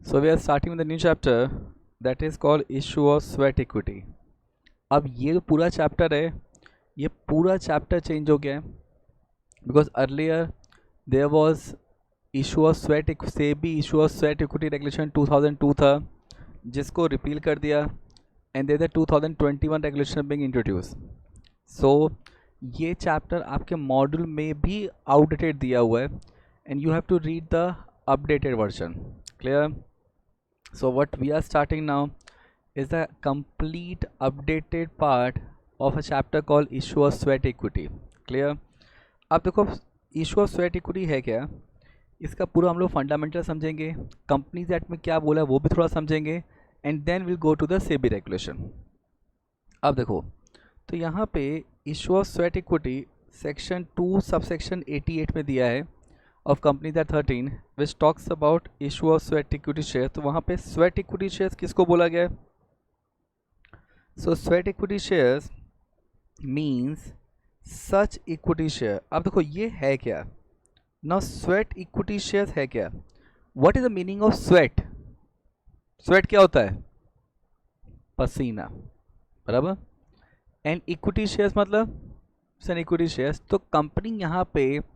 So we are starting with a new chapter that is called issue of sweat equity. अब ये जो पूरा chapter है ये पूरा चैप्टर चेंज हो गया है because earlier there was issue of sweat SEBI issue of sweat equity regulation 2002 था जिसको रिपील कर दिया and there 2021 regulation being introduce. So ये चैप्टर आपके मॉड्यूल में भी आउटडेटेड दिया हुआ है and you have to read the updated version. Clear? So what we are starting now is the complete updated part of a chapter called issue of sweat equity. Clear? अब देखो issue of sweat equity है क्या, इसका पूरा हम लोग fundamental समझेंगे, companies act में क्या बोला है वो भी थोड़ा समझेंगे and then will go to the SEBI regulation. अब देखो तो यहाँ पे issue of sweat equity section 2 subsection 88 में दिया है of companies at 13 which talks about issue of sweat equity shares. तो वहाँ पे sweat equity shares किसको बोला गया है? So sweat equity shares means such equity share. अब देखो ये है क्या? Now sweat equity shares है क्या? What is the meaning of sweat? Sweat क्या होता है? पसीना, बराबर. And equity shares मतलब equity shares. तो कंपनी यहाँ पे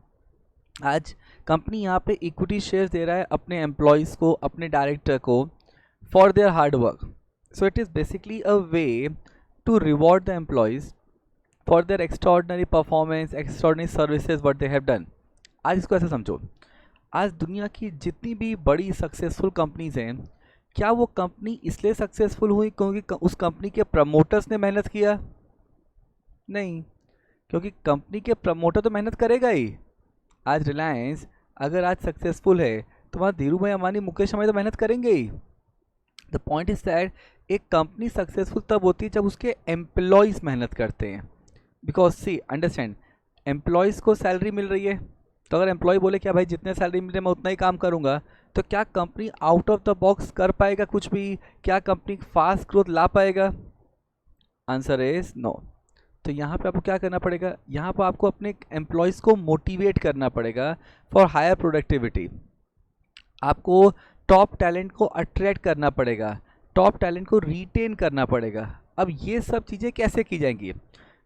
आज कंपनी यहाँ पे इक्विटी शेयर्स दे रहा है अपने एम्प्लॉयज़ को, अपने डायरेक्टर को for their hard work. So it is basically a way to reward the employees for their extraordinary performance, extraordinary services what they have done. आज इसको ऐसे समझो, आज दुनिया की जितनी भी बड़ी सक्सेसफुल कंपनीज हैं, क्या वो कंपनी इसलिए सक्सेसफुल हुई क्योंकि उस कंपनी के प्रमोटर्स ने मेहनत किया? नहीं, क्योंकि कंपनी के प्रमोटर तो मेहनत करेगा ही. आज रिलायंस अगर आज सक्सेसफुल है तो वहाँ धीरू भाई अंबानी, मुकेश अंबानी तो मेहनत करेंगे ही. द पॉइंट इज दैट एक कंपनी सक्सेसफुल तब होती है जब उसके एम्प्लॉयज़ मेहनत करते हैं. बिकॉज सी अंडरस्टैंड, एम्प्लॉयज़ को सैलरी मिल रही है तो अगर एम्प्लॉय बोले क्या भाई जितने सैलरी मिल रही है मैं उतना ही काम करूँगा, तो क्या company out of the box कर पाएगा कुछ भी? क्या कंपनी फास्ट ग्रोथ ला पाएगा? Answer is no. तो यहाँ पे आपको क्या करना पड़ेगा? यहाँ पर आपको अपने एम्प्लॉयज़ को मोटिवेट करना पड़ेगा फॉर हायर प्रोडक्टिविटी. आपको टॉप टैलेंट को अट्रैक्ट करना पड़ेगा, टॉप टैलेंट को रिटेन करना पड़ेगा. अब ये सब चीज़ें कैसे की जाएंगी?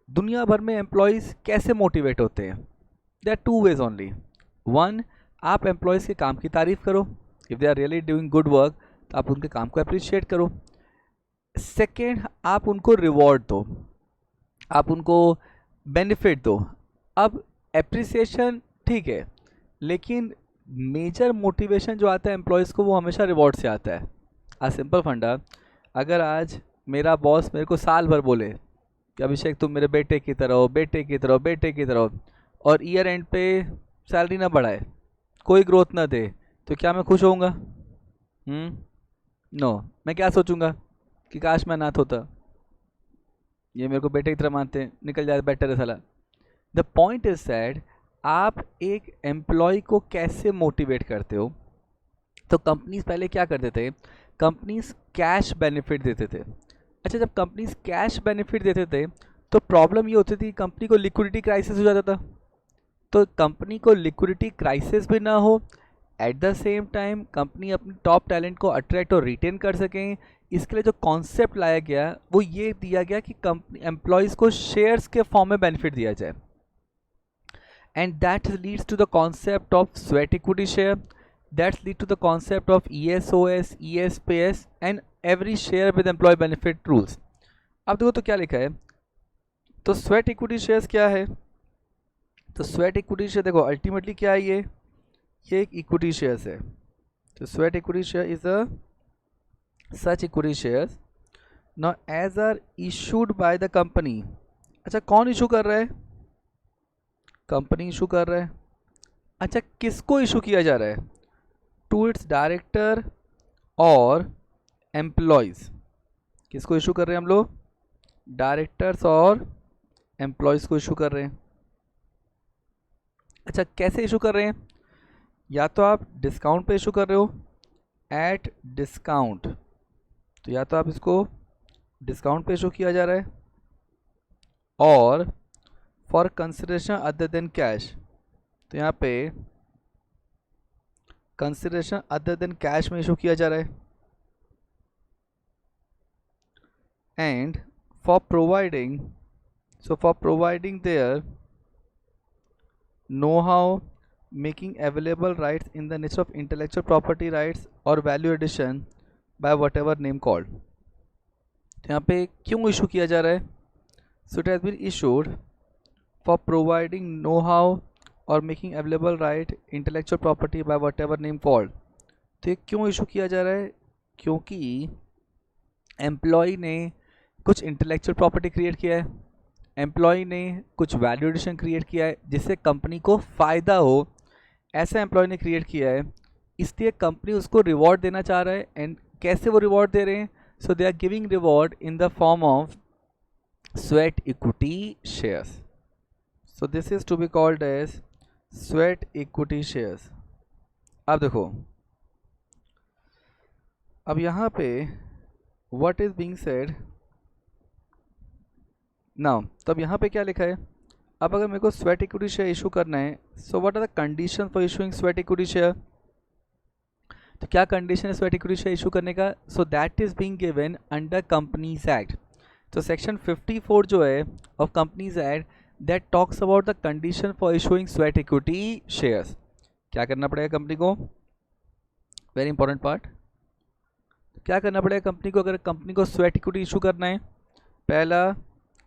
दुनिया भर में एम्प्लॉयज़ कैसे मोटिवेट होते हैं? There are two ways only. One, आप एम्प्लॉयज़ के काम की तारीफ़ करो. If they are really doing good work तो आप उनके काम को अप्रिशिएट करो. सेकेंड, आप उनको रिवॉर्ड दो, आप उनको बेनिफिट दो. अब एप्रिसिएशन ठीक है, लेकिन मेजर मोटिवेशन जो आता है एम्प्लॉयज़ को वो हमेशा रिवॉर्ड से आता है. आज सिंपल फंडा, अगर आज मेरा बॉस मेरे को साल भर बोले कि अभिषेक तुम मेरे बेटे की तरह हो, बेटे की तरह, बेटे की तरह, और ईयर एंड पे सैलरी ना बढ़ाए, कोई ग्रोथ ना दे, तो क्या मैं खुश होऊंगा? नो. मैं क्या सोचूंगा कि काश मैं अनाथ होता, ये मेरे को बेटे की तरह मानते हैं, निकल जाए बेटर है साला. द पॉइंट इज दैट आप एक एम्प्लॉय को कैसे मोटिवेट करते हो. तो कंपनीज पहले क्या करते थे? कंपनीज कैश बेनिफिट देते थे. अच्छा, जब कंपनीज कैश बेनिफिट देते थे तो प्रॉब्लम ये होती थी कंपनी को लिक्विडिटी क्राइसिस हो जाता था. तो कंपनी को लिक्विडिटी क्राइसिस भी ना हो, at the same time company अपनी टॉप टैलेंट को अट्रैक्ट और रिटेन कर सकें, इसके लिए जो कॉन्सेप्ट लाया गया वो ये दिया गया कि कंपनी एम्प्लॉयज़ को शेयर्स के फॉर्म में बेनिफिट दिया जाए. And that leads to the concept of sweat equity share, that's lead to the concept of ESOS, ESPS and every share with employ benefit rules. अब देखो तो क्या लिखा है. तो स्वेट इक्विटी शेयर्स क्या है? तो स्वेट इक्विटी शेयर देखो अल्टीमेटली क्या है, ये एक इक्विटी शेयर्स है. तो sweat equity share is a such equity shares now as are issued by the company. अच्छा, कौन इशू कर रहा है? कंपनी इशू कर रहा है. अच्छा, किसको इशू किया जा रहा है? टू इट्स डायरेक्टर और एम्प्लॉयज़. किसको इशू कर रहे हैं हम लोग? डायरेक्टर्स और एम्प्लॉयज़ को इशू कर रहे हैं. अच्छा, कैसे इशू कर रहे हैं? या तो आप डिस्काउंट पे इशू कर रहे हो, एट डिस्काउंट, तो या तो आप इसको डिस्काउंट पे इशू किया जा रहा है, और for consideration other than cash, तो यहाँ पे कंसिडरेशन अदर देन कैश में इशू किया जा रहा है, and for providing their know how, making available rights in the nature of intellectual property rights or value addition by whatever name called. तो यहाँ पे क्यों इशू किया जा रहा है? So it has been issued for providing know-how or making available right intellectual property by whatever name called. तो ये क्यों इशू किया जा रहा है? क्योंकि एम्प्लॉय ने कुछ इंटेलेक्चुअल प्रॉपर्टी क्रिएट किया है, एम्प्लॉय ने कुछ वैल्यू एडिशन क्रिएट किया है जिससे कंपनी को फ़ायदा हो, ऐसा एम्प्लॉय ने क्रिएट किया है, इसलिए कंपनी उसको रिवॉर्ड देना चाह रहा है. एंड कैसे वो रिवॉर्ड दे रहे हैं? So they are giving reward in the form of sweat equity shares. So this is to be called as sweat equity shares. अब देखो, अब यहाँ पे what is being said now. तब यहाँ पे क्या लिखा है? अब अगर मेरे को स्वेट इक्विटी शेयर इशू करना है, so what are the condition for issuing sweat equity share? तो क्या कंडीशन है स्वेट इक्विटी शेयर इशू करने का? सो that is being given under companies act. तो सेक्शन 54 जो है of companies act, that talks about the condition for issuing sweat equity shares. क्या करना पड़ेगा कंपनी को? Very important part. क्या करना पड़ेगा कंपनी को अगर कंपनी को स्वेट इक्विटी इशू करना है? पहला,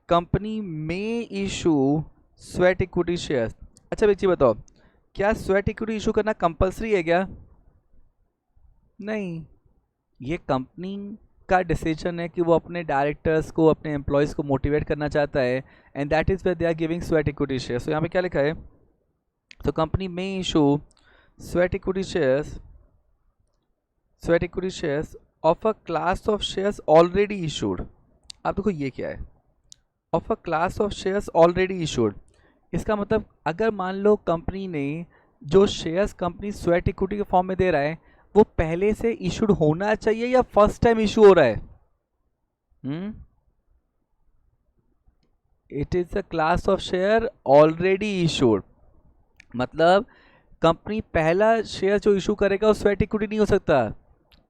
कंपनी में इशू स्वेट इक्विटी शेयर्स. अच्छा एक चीज़ बताओ, क्या स्वेट इक्विटी इशू करना कंपलसरी है क्या? नहीं, ये कंपनी का डिसीजन है कि वो अपने डायरेक्टर्स को, अपने एम्प्लॉयज़ को मोटिवेट करना चाहता है, and that is where they are giving sweat equity shares. तो यहाँ पे क्या लिखा है? तो कंपनी में issue sweat equity shares of a class of shares already issued. अब देखो ये क्या है? Of a class of shares already issued. इसका मतलब अगर मान लो कंपनी ने जो शेयर्स कंपनी स्वेट इक्विटी के फॉर्म में दे रहा है वो पहले से इशूड होना चाहिए या फर्स्ट टाइम इशू हो रहा है? It is a class of share already issued. मतलब कंपनी पहला शेयर जो इशू करेगा वो स्वेट इक्विटी नहीं हो सकता,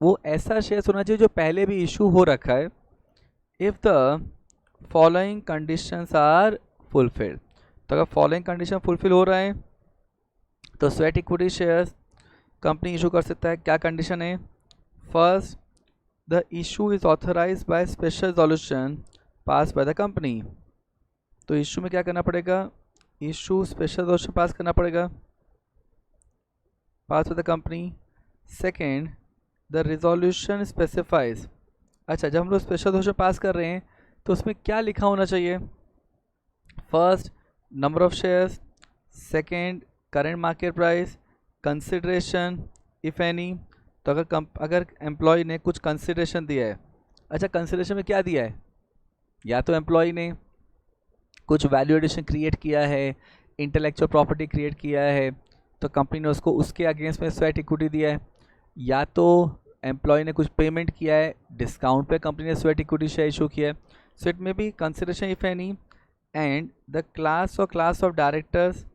वो ऐसा शेयर होना चाहिए जो पहले भी इशू हो रखा है. If the following conditions are fulfilled. तो अगर फॉलोइंग कंडीशन फुलफिल हो रहा है तो sweat equity shares company issue कर सकता है. क्या कंडीशन है? First, the issue is authorised by special resolution pass by the company. तो इशू में क्या करना पड़ेगा? इशू स्पेशल रेजोल्यूशन पास करना पड़ेगा, pass by the company. Second, the resolution specifies. अच्छा, जब हम लोग स्पेशल रेजोल्यूशन पास कर रहे हैं तो उसमें क्या लिखा होना चाहिए? First, number of shares. Second, current market price. Consideration if any. तो अगर एम्प्लॉय ने कुछ कंसिडरेशन दिया है, अच्छा कंसिडरेशन में क्या दिया है? या तो एम्प्लॉय ने कुछ वैल्यू एडिशन क्रिएट किया है, इंटेलेक्चुअल प्रॉपर्टी क्रिएट किया है, तो कंपनी ने उसको उसके अगेंस्ट में स्वेट इक्विटी दिया है, या तो एम्प्लॉय ने कुछ पेमेंट किया है, डिस्काउंट पे कंपनी ने स्वेट इक्विटी शेयर इशू किया है. So it may be consideration if any, and the class of directors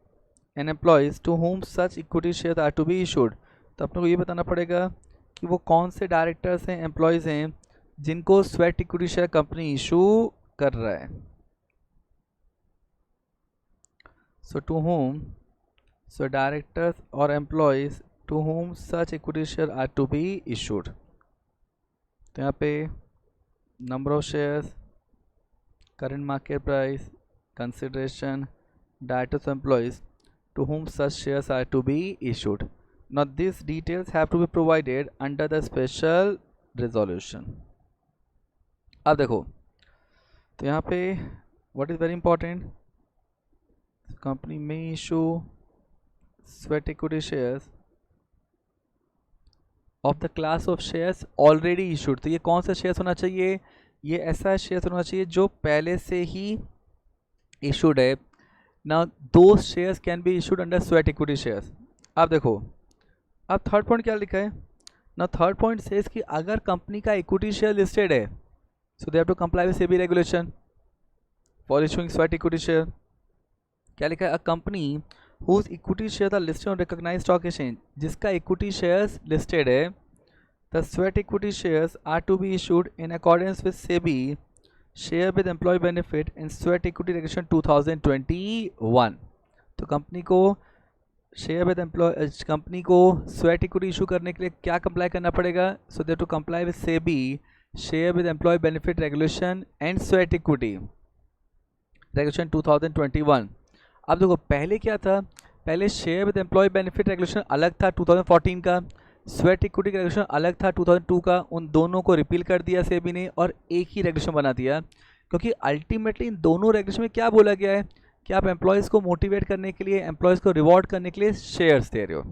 and employees to whom such equity share are to be issued. तो अपने को ये बताना पड़ेगा कि वो कौन से डायरेक्टर्स हैं, एम्प्लॉयज़ हैं जिनको sweat equity share company issue कर रहा है. So to whom, so directors और employees to whom such equity share are to be issued. तो यहाँ पे number of shares, current market price, consideration, directors employees to whom such shares are to be issued. Now these details have to be provided under the special resolution. अब देखो, तो यहाँ पे what is very important, company may issue sweat equity shares of the class of shares already issued. तो ये कौन सा shares होना चाहिए? ये ऐसा शेयर्स होना चाहिए जो पहले से ही issued है. Now those shares can be issued under sweat equity shares. अब देखो, अब थर्ड पॉइंट क्या लिखा है? ना थर्ड पॉइंट सेज कि अगर कंपनी का इक्विटी शेयर लिस्टेड है, so they have to comply with SEBI regulation for issuing sweat equity share. क्या लिखा है? A company whose equity shares are listed on recognized stock exchange, जिसका equity shares listed है, the sweat equity shares are to be issued in accordance with SEBI share with employee benefit and sweat equity regulation 2021। तो company को sweat equity issue करने के लिए क्या comply करना पड़ेगा? So they to comply with SEBI share with employ benefit regulation and sweat equity regulation 2021। अब देखो पहले क्या था, पहले share with employ benefit regulation अलग था 2014 का, स्वेट इक्विटी रेगुलेशन अलग था 2002 का। उन दोनों को रिपील कर दिया सेबी ने और एक ही रेगुलेशन बना दिया, क्योंकि अल्टीमेटली इन दोनों रेगुलेशन में क्या बोला गया है कि आप एम्प्लॉयज़ को मोटिवेट करने के लिए, एम्प्लॉयज़ को रिवॉर्ड करने के लिए शेयर्स दे रहे हो।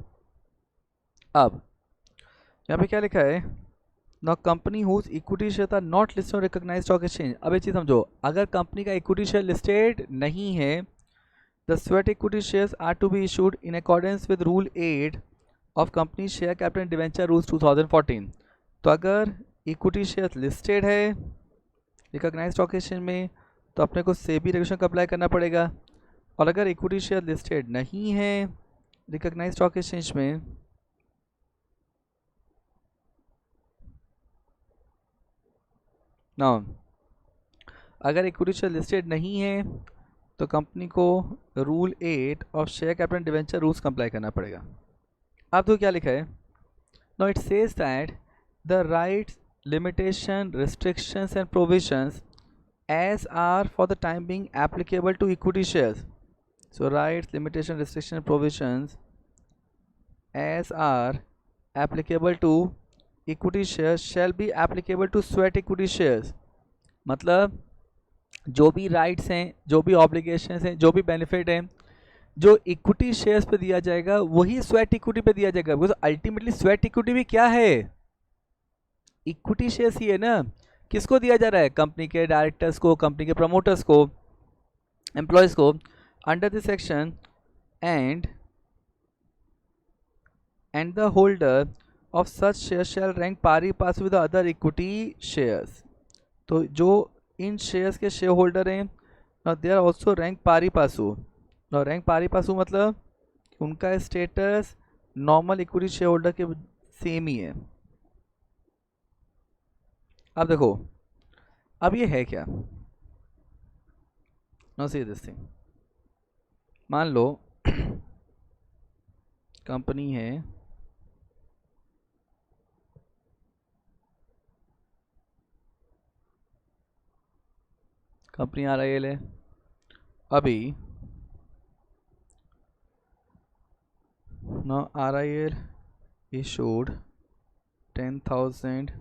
अब यहाँ पे क्या लिखा है, no company whose equity share are not listed on recognised stock exchange. अब ये चीज़ समझो, अगर कंपनी का इक्विटी शेयर लिस्टेड नहीं है, the sweat equity shares are to be issued in accordance with rule 8 of company share capital debenture rules 2014। तो अगर equity share listed है रिकॉग्नाइज्ड स्टॉक एक्सचेंज में तो अपने को सेबी रेगुलेशन का अप्लाई करना पड़ेगा, और अगर इक्विटी शेयर लिस्टेड नहीं है रिकॉग्नाइज्ड स्टॉक एक्सचेंज में ना, अगर इक्विटी शेयर लिस्टेड नहीं है तो कंपनी को rule 8 of share capital debenture rules का अप्लाई करना पड़ेगा। अब तो क्या लिखा है, no it says that the rights limitation restrictions and provisions as are for the time being applicable to equity shares। So rights, limitation, restriction, provisions as are applicable to equity shares shall be applicable to sweat equity shares। मतलब जो भी rights हैं, जो भी obligations हैं, जो भी benefit हैं, जो इक्विटी शेयर्स पे दिया जाएगा वही स्वेट इक्विटी पे दिया जाएगा। बिकॉज अल्टीमेटली स्वेट इक्विटी भी क्या है, इक्विटी शेयर्स ही है ना। किसको दिया जा रहा है? कंपनी के डायरेक्टर्स को, कंपनी के प्रमोटर्स को, एम्प्लॉयज़ को, under this section and the holder of such share shall rank pari passu with other equity shares. तो जो इन शेयर्स के शेयर होल्डर हैं, now they are also rank pari passu. Now rank pari passu मतलब उनका status normal equity share holder के same ही है। अब देखो, अब ये है क्या, नो सी दिस थिंग। मान लो कंपनी है, कंपनी RIL है, अभी no RIL issued 10,000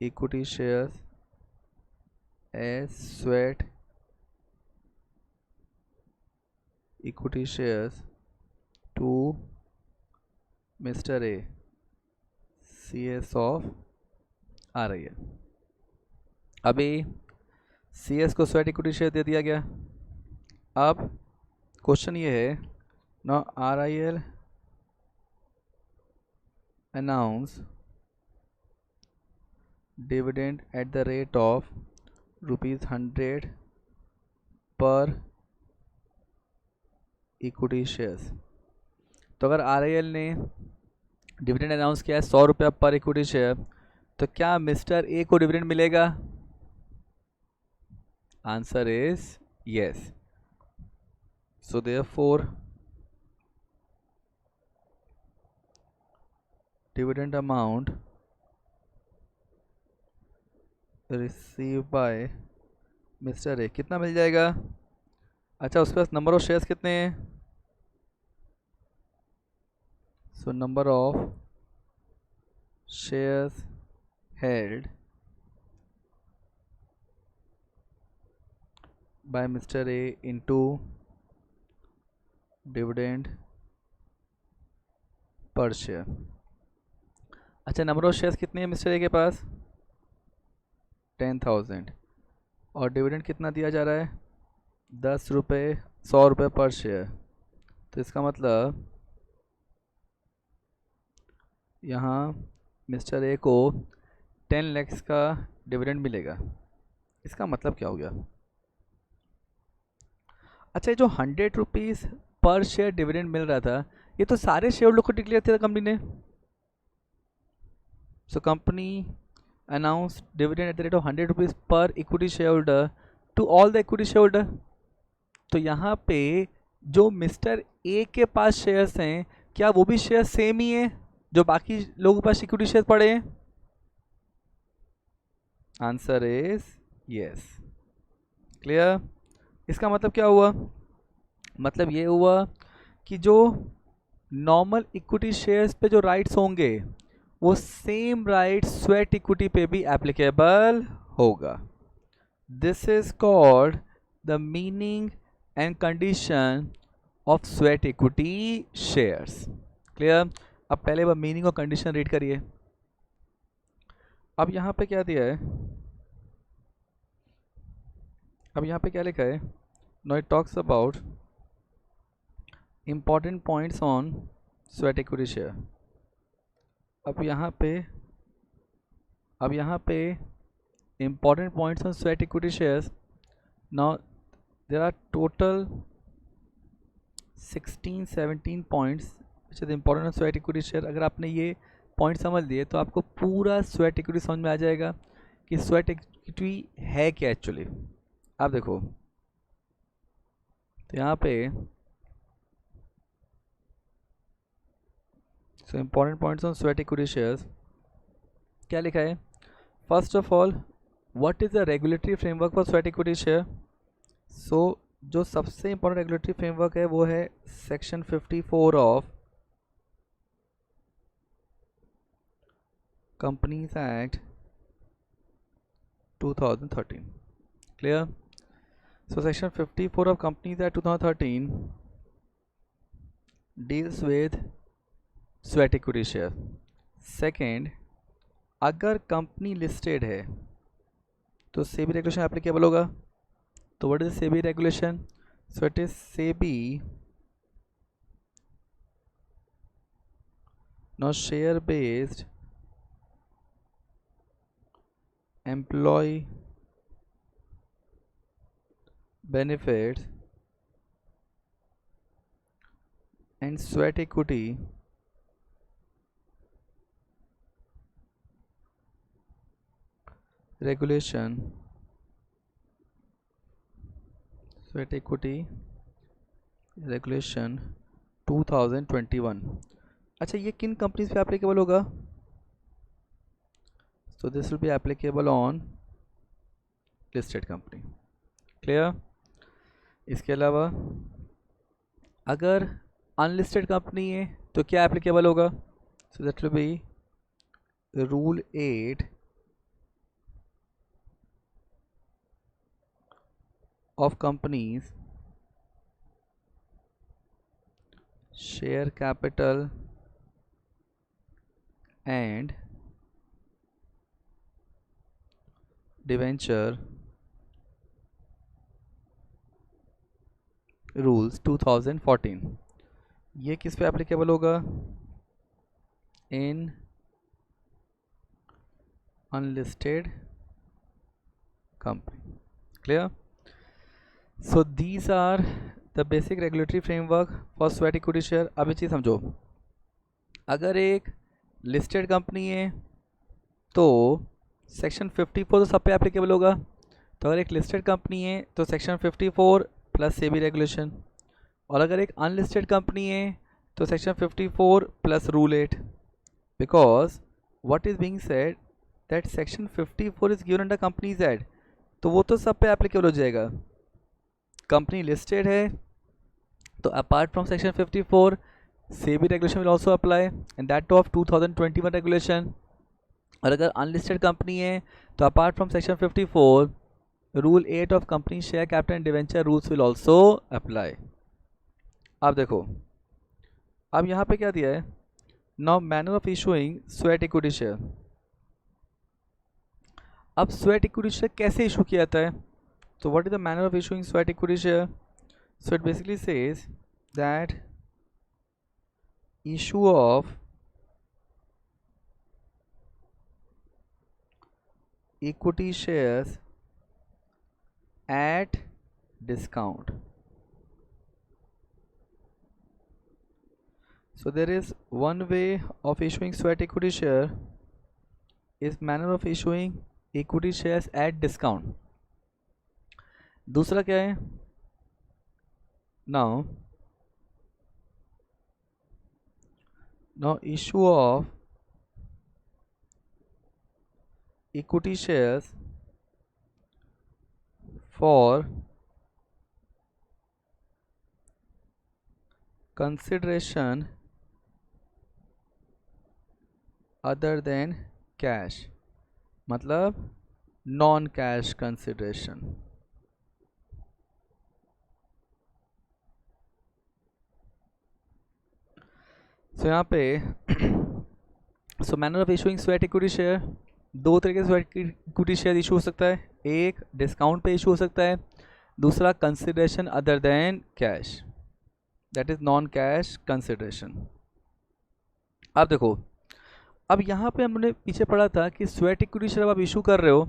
equity shares as sweat equity shares to Mr. A, CS of RIL। अभी CS को स्वेट इक्विटी शेयर दे दिया गया। अब क्वेश्चन ये है, now RIL announce dividend at the rate of ₹100 पर इक्विटी शेयर्स। तो अगर RIL ने डिविडेंड अनाउंस किया है 100 रुपये पर इक्विटी शेयर, तो क्या मिस्टर ए को डिविडेंड मिलेगा? Answer is yes. So therefore dividend amount receive by mister A कितना मिल जाएगा? अच्छा, उसके पास नंबर ऑफ शेयर्स कितने हैं? So number of shares held by mister A into dividend per share. अच्छा, नंबर ऑफ शेयर्स कितने हैं मिस्टर ए के पास? 10,000। और डिविडेंड कितना दिया जा रहा है? 10 रुपये, 100 रुपये पर शेयर। तो इसका मतलब यहाँ मिस्टर ए को 10 लाख का डिविडेंड मिलेगा। इसका मतलब क्या हो गया? अच्छा, ये जो 100 रुपीज़ पर शेयर डिविडेंड मिल रहा था, ये तो सारे शेयर होल्डर को डिक्लेयर किया था कंपनी ने. So company announce dividend at the rate of 100 rupees per equity share holder to all the equity share holder. तो यहाँ पे जो मिस्टर ए के पास शेयर्स हैं, क्या वो भी शेयर सेम ही है जो बाकी लोगों के पास इक्विटी शेयर पड़े हैं? Answer is yes. क्लियर? इसका मतलब क्या हुआ? मतलब ये हुआ कि जो नॉर्मल इक्विटी शेयर्स पे जो राइट्स होंगे, वो सेम राइट स्वेट इक्विटी पे भी एप्लीकेबल होगा. This is called the meaning and condition of sweat equity shares. Clear? अब पहले वह मीनिंग और कंडीशन रीड करिए. अब यहाँ पे क्या दिया है? अब यहाँ पे क्या लिखा है? No it talks about important points on sweat equity share. अब यहाँ पे important points on sweat equity shares. Now there are total 16-17 points which is important on sweat equity share. अगर आपने ये पॉइंट समझ लिए तो आपको पूरा स्वेट इक्विटी समझ में आ जाएगा कि स्वेट इक्विटी है क्या एक्चुअली. आप देखो तो यहाँ पे so important points on sweat equity shares क्या लिखा है? First of all, what is the regulatory framework for sweat equity share? So जो सबसे इम्पोर्टेंट रेगुलेटरी फ्रेमवर्क है वो है section 54 of companies act 2013. Clear? So section 54 of companies act 2013 deals with sweat equity share. Second, अगर company listed है तो SEBI regulation applicable होगा. तो what is SEBI regulation? So it is SEBI now share based employee benefits and sweat equity regulation. Sweat equity regulation 2021. अच्छा, ये किन companies पे applicable होगा? So this will be applicable on listed company. Clear? इसके अलावा अगर अनलिस्टेड कंपनी है तो क्या एप्लीकेबल होगा? So that will B rule 8 of companies share capital and debenture rules 2014. ये किस पे एप्लीकेबल होगा? In unlisted company. Clear? So these are the basic regulatory framework for sweat equity share. अब ये चीज़ समझो, अगर एक लिस्टेड कंपनी है तो सेक्शन 54 तो सब पे एप्लीकेबल होगा. तो अगर एक लिस्टेड कंपनी है तो सेक्शन 54 प्लस सेबी रेगुलेशन, और अगर एक अनलिस्टेड कंपनी है तो section 54 plus rule 8. Because what is being said that section 54 is given under companies act, तो वो तो सब पे एप्लीकेबल हो जाएगा. कंपनी लिस्टेड है तो apart from section 54 SEBI regulation will also apply and that of 2021 regulation. और अगर अनलिस्टेड कंपनी है तो apart from section 54 rule 8 of company share capital and debenture rules will also apply. अब देखो, अब यहाँ पे क्या दिया है? Now manner of issuing sweat equity share. अब स्वेट इक्विटी शेयर कैसे इशू किया जाता है? So what is the manner of issuing sweat equity share? So it basically says that issue of equity shares at discount. So there is one way of issuing sweat equity share is manner of issuing equity shares at discount. दूसरा क्या है? Now issue of equity shares for consideration other than cash, मतलब non cash consideration. So यहाँ पे so manner of issuing sweat equity share, दो तरीके से sweat equity share issue हो सकता है. एक डिस्काउंट पे इशू हो सकता है, दूसरा consideration other than cash, that is non cash consideration. अब देखो, अब यहाँ पे हमने पीछे पढ़ा था कि स्वेट इक्विटी शेयर आप इशू कर रहे हो,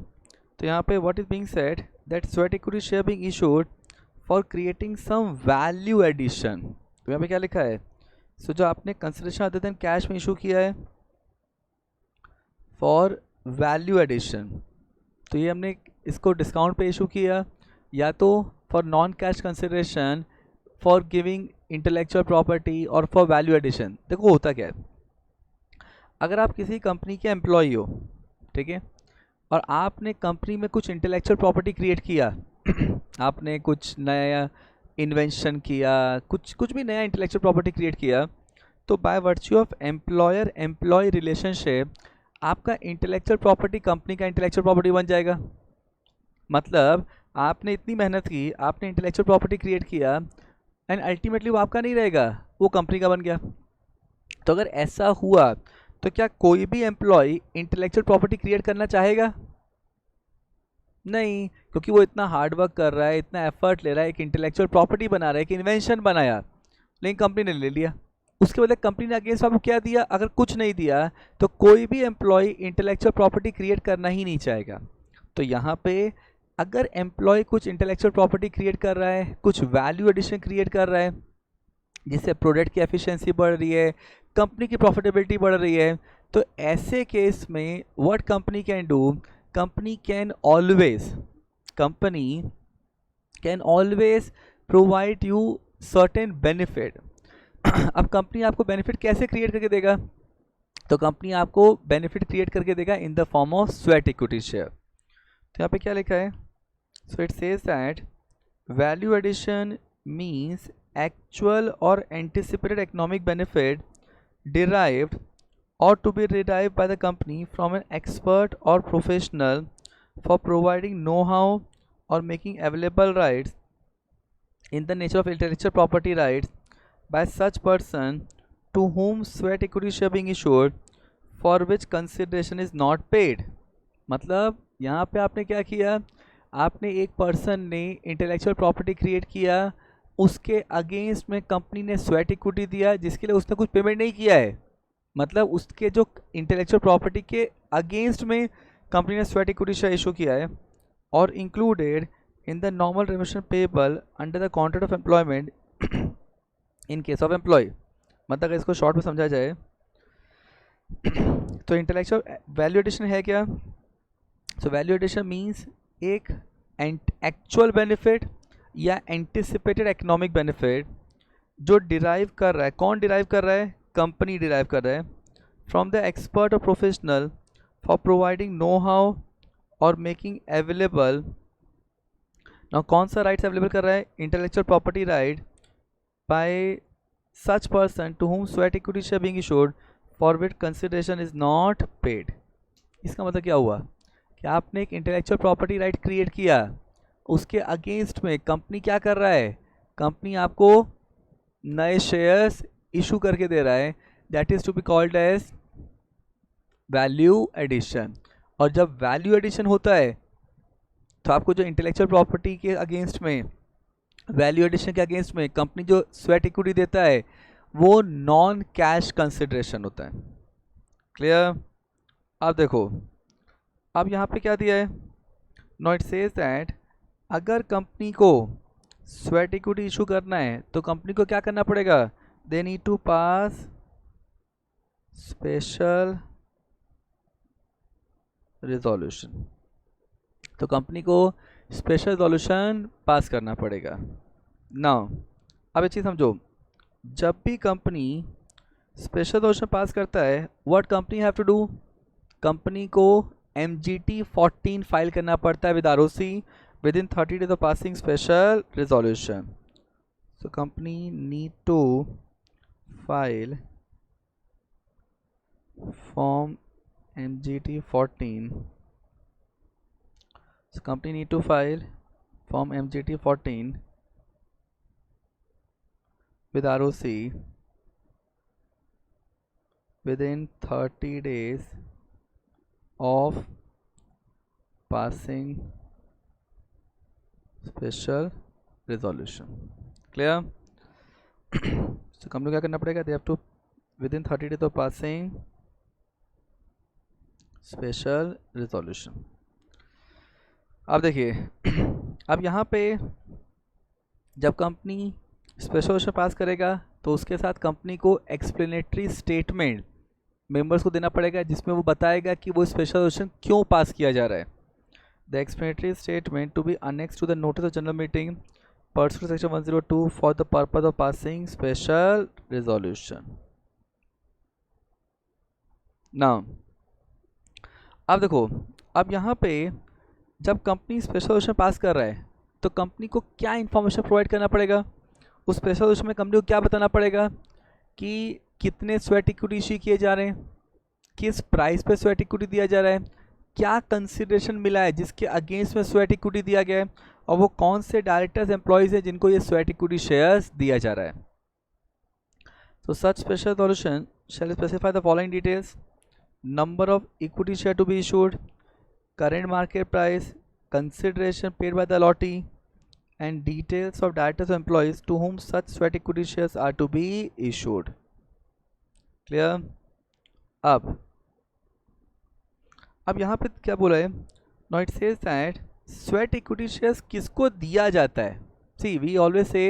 तो यहाँ पे what is being said that sweat equity share being issued for creating some value addition. तो यहाँ पे क्या लिखा है? सो जो आपने कंसिडरेशन अदर देन कैश में इशू किया है फॉर वैल्यू एडिशन, तो ये हमने इसको डिस्काउंट पे इशू किया, या तो for non cash consideration for giving intellectual property और फॉर वैल्यू एडिशन. देखो होता क्या है, अगर आप किसी कंपनी के एम्प्लॉई हो, ठीक है, और आपने कंपनी में कुछ इंटेलेक्चुअल प्रॉपर्टी क्रिएट किया आपने कुछ नया इन्वेंशन किया, कुछ भी नया इंटेलेक्चुअल प्रॉपर्टी क्रिएट किया, तो by virtue of employer employee relationship आपका इंटेलेक्चुअल प्रॉपर्टी कंपनी का इंटेलेक्चुअल प्रॉपर्टी बन जाएगा. मतलब आपने इतनी मेहनत की, आपने इंटेलेक्चुअल प्रॉपर्टी क्रिएट किया एंड अल्टीमेटली वो आपका नहीं रहेगा, वो कंपनी का बन गया. तो अगर ऐसा हुआ तो क्या कोई भी एम्प्लॉय इंटेलेक्चुअल प्रॉपर्टी क्रिएट करना चाहेगा? नहीं, क्योंकि वो इतना हार्ड वर्क कर रहा है, इतना एफर्ट ले रहा है, एक इंटेलेक्चुअल प्रॉपर्टी बना रहा है, एक इन्वेंशन बनाया, लेकिन कंपनी ने ले लिया. उसके बदले कंपनी ने अगेंस्ट आपको क्या दिया? अगर कुछ नहीं दिया तो कोई भी एम्प्लॉय इंटेलेक्चुअल प्रॉपर्टी क्रिएट करना ही नहीं चाहेगा. तो यहाँ पे अगर एम्प्लॉय कुछ इंटेलेक्चुअल प्रॉपर्टी क्रिएट कर रहा है, कुछ वैल्यू एडिशन क्रिएट कर रहा है, जिससे प्रोडक्ट की एफिशिएंसी बढ़ रही है, कंपनी की प्रॉफिटेबिलिटी बढ़ रही है, तो ऐसे केस में what company can do, company can always provide you certain benefit. अब कंपनी आपको बेनिफिट कैसे क्रिएट करके देगा? तो कंपनी आपको बेनिफिट क्रिएट करके देगा in the form of sweat equity share. तो यहाँ पे क्या लिखा है? So it says that value addition means actual or anticipated economic benefit derived or to be derived by the company from an expert or professional for providing know-how or making available rights in the nature of intellectual property rights by such person to whom sweat equity share being issued for which consideration is not paid. मतलब यहाँ पे आपने क्या किया? आपने एक person ने intellectual property create किया, उसके अगेंस्ट में कंपनी ने स्वेट इक्विटी दिया जिसके लिए उसने कुछ पेमेंट नहीं किया है. मतलब उसके जो इंटेलेक्चुअल प्रॉपर्टी के अगेंस्ट में कंपनी ने स्वेट इक्विटी शेयर इशू किया है, और included in the normal remuneration payable under the contract of employment in case of employee. मतलब अगर इसको शॉर्ट में समझा जाए तो इंटेलेक्चुअल वैल्यू एडिशन है क्या? सो वैल्यू एडिशन मीन्स एक एक्चुअल बेनिफिट या एंटिसिपेटेड इकोनॉमिक बेनिफिट जो डिराइव कर रहा है. कौन डिराइव कर रहा है? कंपनी डिराइव कर रहा है फ्रॉम द एक्सपर्ट और professional for providing know how और मेकिंग अवेलेबल. नाउ कौन सा राइट्स अवेलेबल कर रहा है? Intellectual property right by such person to whom sweat equity share being issued for which consideration is not paid. इसका मतलब क्या हुआ कि आपने एक इंटेलेक्चुअल प्रॉपर्टी राइट क्रिएट किया, उसके अगेंस्ट में कंपनी क्या कर रहा है? कंपनी आपको नए शेयर्स इशू करके दे रहा है, that is to be called as value addition. और जब वैल्यू एडिशन होता है तो आपको जो इंटेलेक्चुअल प्रॉपर्टी के अगेंस्ट में, वैल्यू एडिशन के अगेंस्ट में कंपनी जो स्वेट इक्विटी देता है वो नॉन कैश कंसिडरेशन होता है. क्लियर? अब देखो, अब यहाँ पे क्या दिया है? नो इट सेज दैट अगर कंपनी को स्वेट इक्विटी इशू करना है तो कंपनी को क्या करना पड़ेगा? They need to pass special resolution, तो कंपनी को स्पेशल रिजोल्यूशन पास करना पड़ेगा ना। अब ये चीज़ समझो, जब भी कंपनी स्पेशल रिजोल्यूशन पास करता है, what company have to do, company को MGT 14 फाइल करना पड़ता है with ROC within 30 days of passing special resolution. So company need to file form MGT 14. So company need to file form MGT 14 with ROC within 30 days of passing special resolution. Clear? So company को क्या करना पड़ेगा, they have to within 30 days of passing special resolution. अब देखिए, अब यहाँ पे जब कंपनी स्पेशल रिजोल्यूशन पास करेगा तो उसके साथ कंपनी को एक्सप्लेनेटरी स्टेटमेंट मेंबर्स को देना पड़ेगा, जिसमें वो बताएगा कि वो स्पेशल रिजोल्यूशन क्यों पास किया जा रहा है. The explanatory statement to be annex to the notice of general meeting pursuant to section 102 for the purpose of passing special resolution. Now अब देखो, अब यहाँ पे जब कंपनी स्पेशल रिजोल्यूशन पास कर रहा है तो कंपनी को क्या इन्फॉर्मेशन प्रोवाइड करना पड़ेगा, उस स्पेशल रिजोल्यूशन में कंपनी को क्या बताना पड़ेगा कि कितने स्वेट इक्विटी इश्यू किए जा रहे हैं, किस प्राइस पे स्वेट इक्विटी दिया जा रहा है, क्या कंसिडरेशन मिला है जिसके अगेंस्ट में स्वेट इक्विटी दिया गया है, और वो कौन से डायरेक्टर्स एम्प्लॉयज़ हैं जिनको ये स्वेट इक्विटी शेयर्स दिया जा रहा है. तो such special resolution shall specify the following details: number of equity share to be issued, current market price, consideration paid by the allotee, and details of directors or employees to whom such sweat equity shares are to be issued. Clear? अब यहाँ पे क्या बोला है? Now it says that sweat equity shares किसको दिया जाता है? See, we always say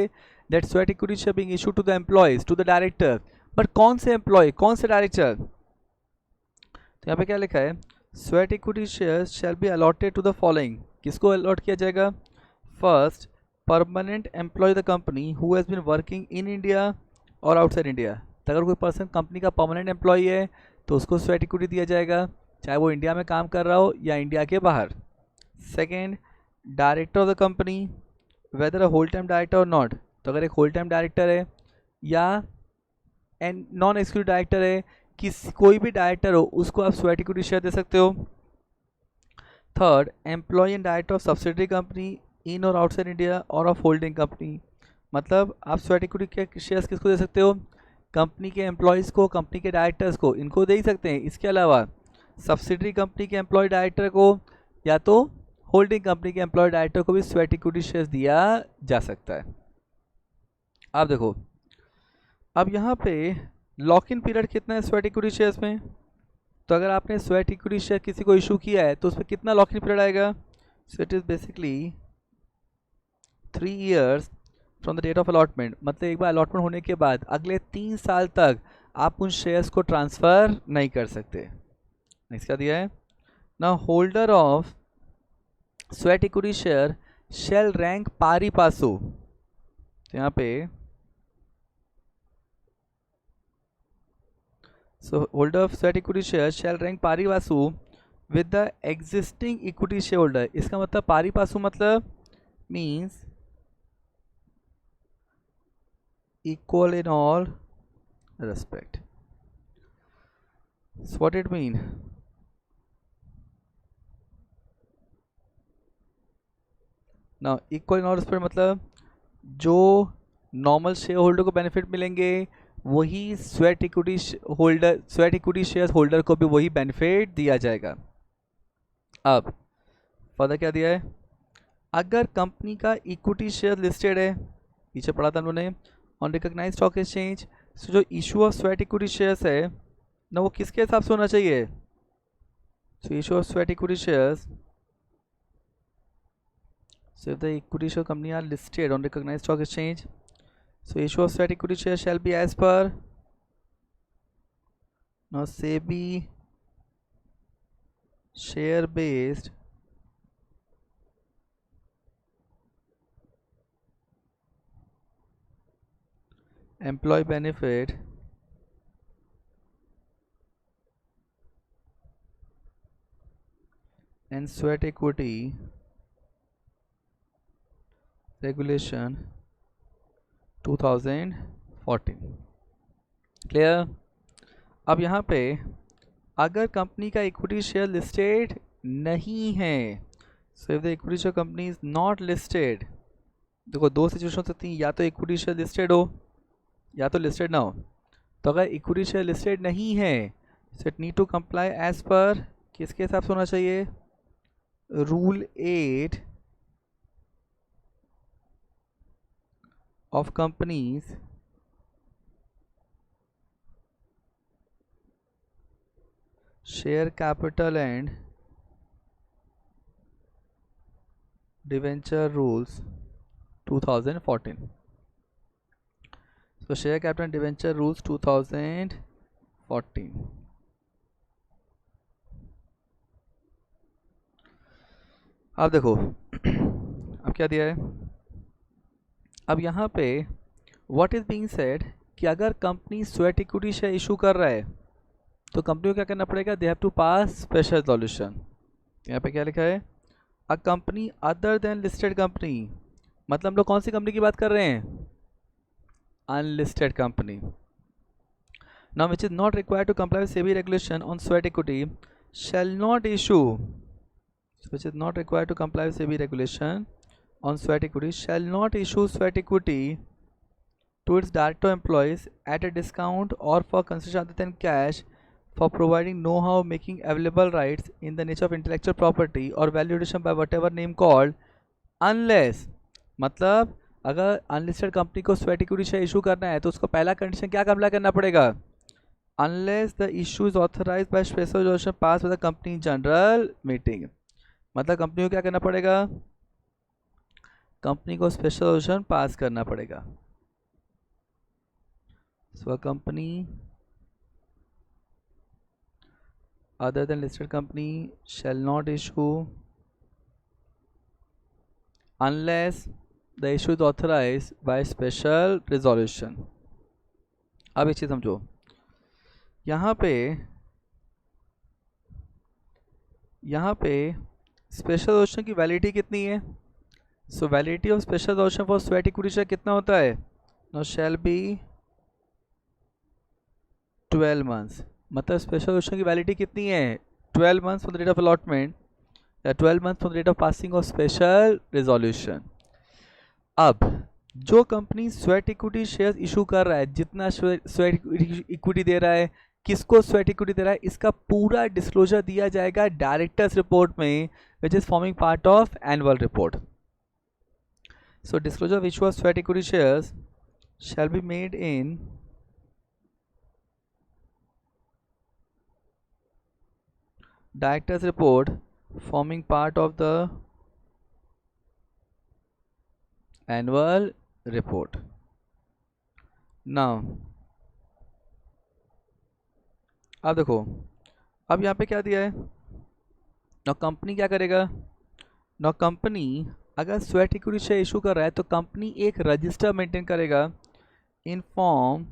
that sweat equity share being issued to the employees, to the director. But कौन से employee, कौन से director? तो यहाँ पे क्या लिखा है? Sweat equity shares shall be allotted to the following. किसको अलॉट किया जाएगा? First, permanent employee the company who has been working in India or outside India. तो अगर कोई पर्सन कंपनी का परमानेंट एम्प्लॉय है तो उसको स्वेट इक्विटी दिया जाएगा, चाहे वो इंडिया में काम कर रहा हो या इंडिया के बाहर. Second, director of the company whether a whole time director or not. तो अगर एक होल टाइम डायरेक्टर है या नॉन एग्जीक्यूटिव डायरेक्टर है, कोई भी डायरेक्टर हो, उसको आप स्वेट इक्विटी शेयर दे सकते हो. Third, employee and director of subsidiary company in और आउटसाइड इंडिया और ऑफ होल्डिंग कंपनी. मतलब आप स्वेट इक्विटी के शेयर्स किसको दे सकते हो? कंपनी के एम्प्लॉयज़ को, कंपनी के डायरेक्टर्स को, इनको दे ही सकते हैं. इसके अलावा सब्सिडरी कंपनी के एम्प्लॉय डायरेक्टर को या तो होल्डिंग कंपनी के एम्प्लॉय डायरेक्टर को भी स्वेट इक्विटी शेयर्स दिया जा सकता है. आप देखो, अब यहाँ पे लॉक इन पीरियड कितना है स्वेट इक्विटी शेयर्स में? तो अगर आपने स्वेट इक्विटी शेयर किसी को इशू किया है तो उस पर कितना लॉक इन पीरियड आएगा? So it is basically 3 years from the date of allotment. मतलब एक बार अलॉटमेंट होने के बाद अगले 3 साल तक आप उन शेयर्स को ट्रांसफ़र नहीं कर सकते. नेक्स्ट क्या दिया है? Now holder of sweat equity share shall rank pari passu. तो यहाँ पे so holder of sweat equity share shall rank pari passu with the existing equity shareholder. इसका मतलब pari passu मतलब means equal in all respect. So what it mean? Now equal in all respect मतलब जो normal share holder को benefit मिलेंगे वही sweat equity shares holder को भी वही बेनिफिट दिया जाएगा. अब फर्दर क्या दिया है? अगर कंपनी का इक्विटी शेयर लिस्टेड है, पीछे पढ़ा था उन्होंने, ऑन रिकॉग्नाइज्ड स्टॉक एक्सचेंज, सो जो issue of sweat equity shares है ना, वो किसके हिसाब से होना चाहिए? सो issue of sweat equity shares, so if the equity share company are listed on recognized stock exchange, so issue of sweat equity share shall be as per now SEBI share based employee benefit and sweat equity regulation 2014. Clear? अब यहाँ पे अगर company का equity share listed नहीं है, so if the equity share company is not listed, देखो दो situation हो सकती हैं, या तो इक्विटी शेयर लिस्टेड हो या तो लिस्टेड ना हो। तो अगर इक्विटी शेयर लिस्टेड नहीं है, so it need to comply as per किसके हिसाब से होना चाहिए, rule 8 of companies share capital and debenture rules 2014. So share capital and debenture rules 2014. अब देखो अब क्या दिया है, अब यहाँ पे व्हाट इज बीइंग सेड कि अगर company sweat equity share issue कर रहा है तो कंपनी को क्या करना पड़ेगा, they have to pass special resolution. यहाँ पे क्या लिखा है, a company other than listed company, मतलब हम लोग कौन सी कंपनी की बात कर रहे हैं, unlisted company. Now which is not required to comply with SEBI regulation on sweat equity shall not issue, which is not required to comply with SEBI regulation on sweat equity shall not issue sweat equity to its director employees at a discount or for consideration other than cash for providing know-how, making available rights in the nature of intellectual property or valuation by whatever name called unless, मतलब अगर unlisted company को sweat equity share issue करना है तो उसको पहला condition क्या apply करना पड़ेगा, unless the issue is authorized by special resolution passed by the company general meeting। मतलब कंपनी को क्या करना पड़ेगा, कंपनी को स्पेशल रेजोल्यूशन पास करना पड़ेगा। So company other than listed company shall not issue unless the issue is authorise by special resolution. अब एक चीज समझो, यहाँ पे स्पेशल रेजोल्यूशन की वैलिडिटी कितनी है, so validity of special resolution for sweat equity share कितना होता है, नो शैल बी 12 मंथ्स। मतलब स्पेशल रेजोल्यूशन की वैलिडिटी कितनी है, 12 months from the date of allotment या 12 months from the date of passing of special resolution. अब जो company sweat equity share issue कर रहा है, जितना स्वेट इक्विटी दे रहा है, किसको स्वेट इक्विटी दे रहा है, इसका पूरा डिस्क्लोजर दिया जाएगा डायरेक्टर्स रिपोर्ट में, which is forming part of annual report. So disclosure of issue of sweat equity shares shall be made in director's report forming part of the annual report. Now अब देखो, अब यहाँ पे क्या दिया है, ना कंपनी क्या करेगा, ना कंपनी अगर स्वेट इक्विटी शेयर इशू कर रहा है तो कंपनी एक रजिस्टर मेंटेन करेगा इन फॉर्म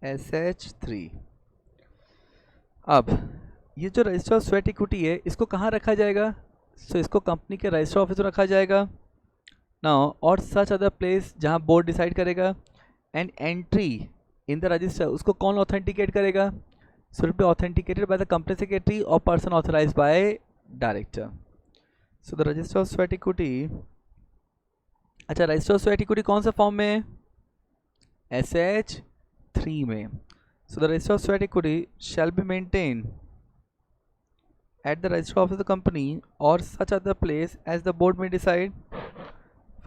SH3। अब ये जो रजिस्टर ऑफ स्वेट इक्विटी है इसको कहाँ रखा जाएगा, सो इसको कंपनी के रजिस्टर ऑफिस में रखा जाएगा ना, और सच अदर प्लेस जहाँ बोर्ड डिसाइड करेगा। And entry in the register उसको कौन ऑथेंटिकेट करेगा, so it be authenticated by the company secretary और person authorized by director. So the register of sweat equity, अच्छा रजिस्टर ऑफ स्वेट इक्विटी कौन सा form में है, SH3 में। So the register of sweat equity shall be maintained at the register office of the company or such other place as the board may decide.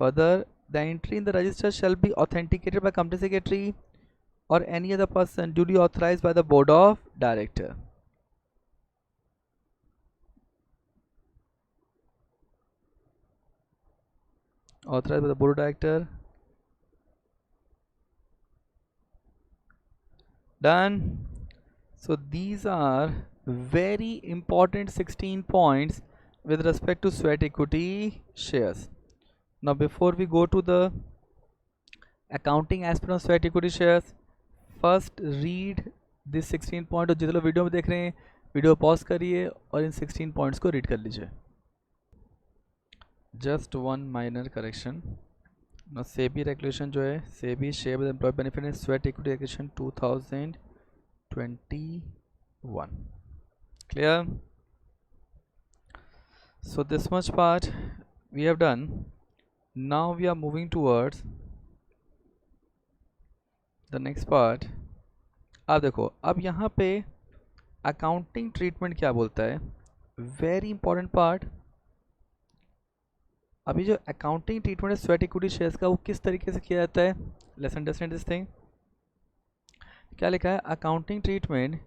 Further, the entry in the register shall be authenticated by company secretary or any other person duly authorized by the board of director. Authorized by the board of director Done. So these are very important 16 points with respect to sweat equity shares. Now before we go to the accounting aspect of sweat equity shares, first read this 16 point. और जितने लोग video में देख रहे हैं video pause करिए और इन 16 points को रीड कर लीजिए। Just one minor correction. ना सेबी रेगुलेशन जो है, SEBI share with employ benefit in sweat equity regulation 2021 clear. So this much part we have done. Now we are moving towards the next part. अब देखो, अब यहाँ पे अकाउंटिंग ट्रीटमेंट क्या बोलता है, वेरी इंपॉर्टेंट पार्ट। अभी जो अकाउंटिंग ट्रीटमेंट है स्वेट इक्विटी शेयर्स का, वो किस तरीके से किया जाता है, लेट्स अंडरस्टैंड दिस थिंग। क्या लिखा है, accounting treatment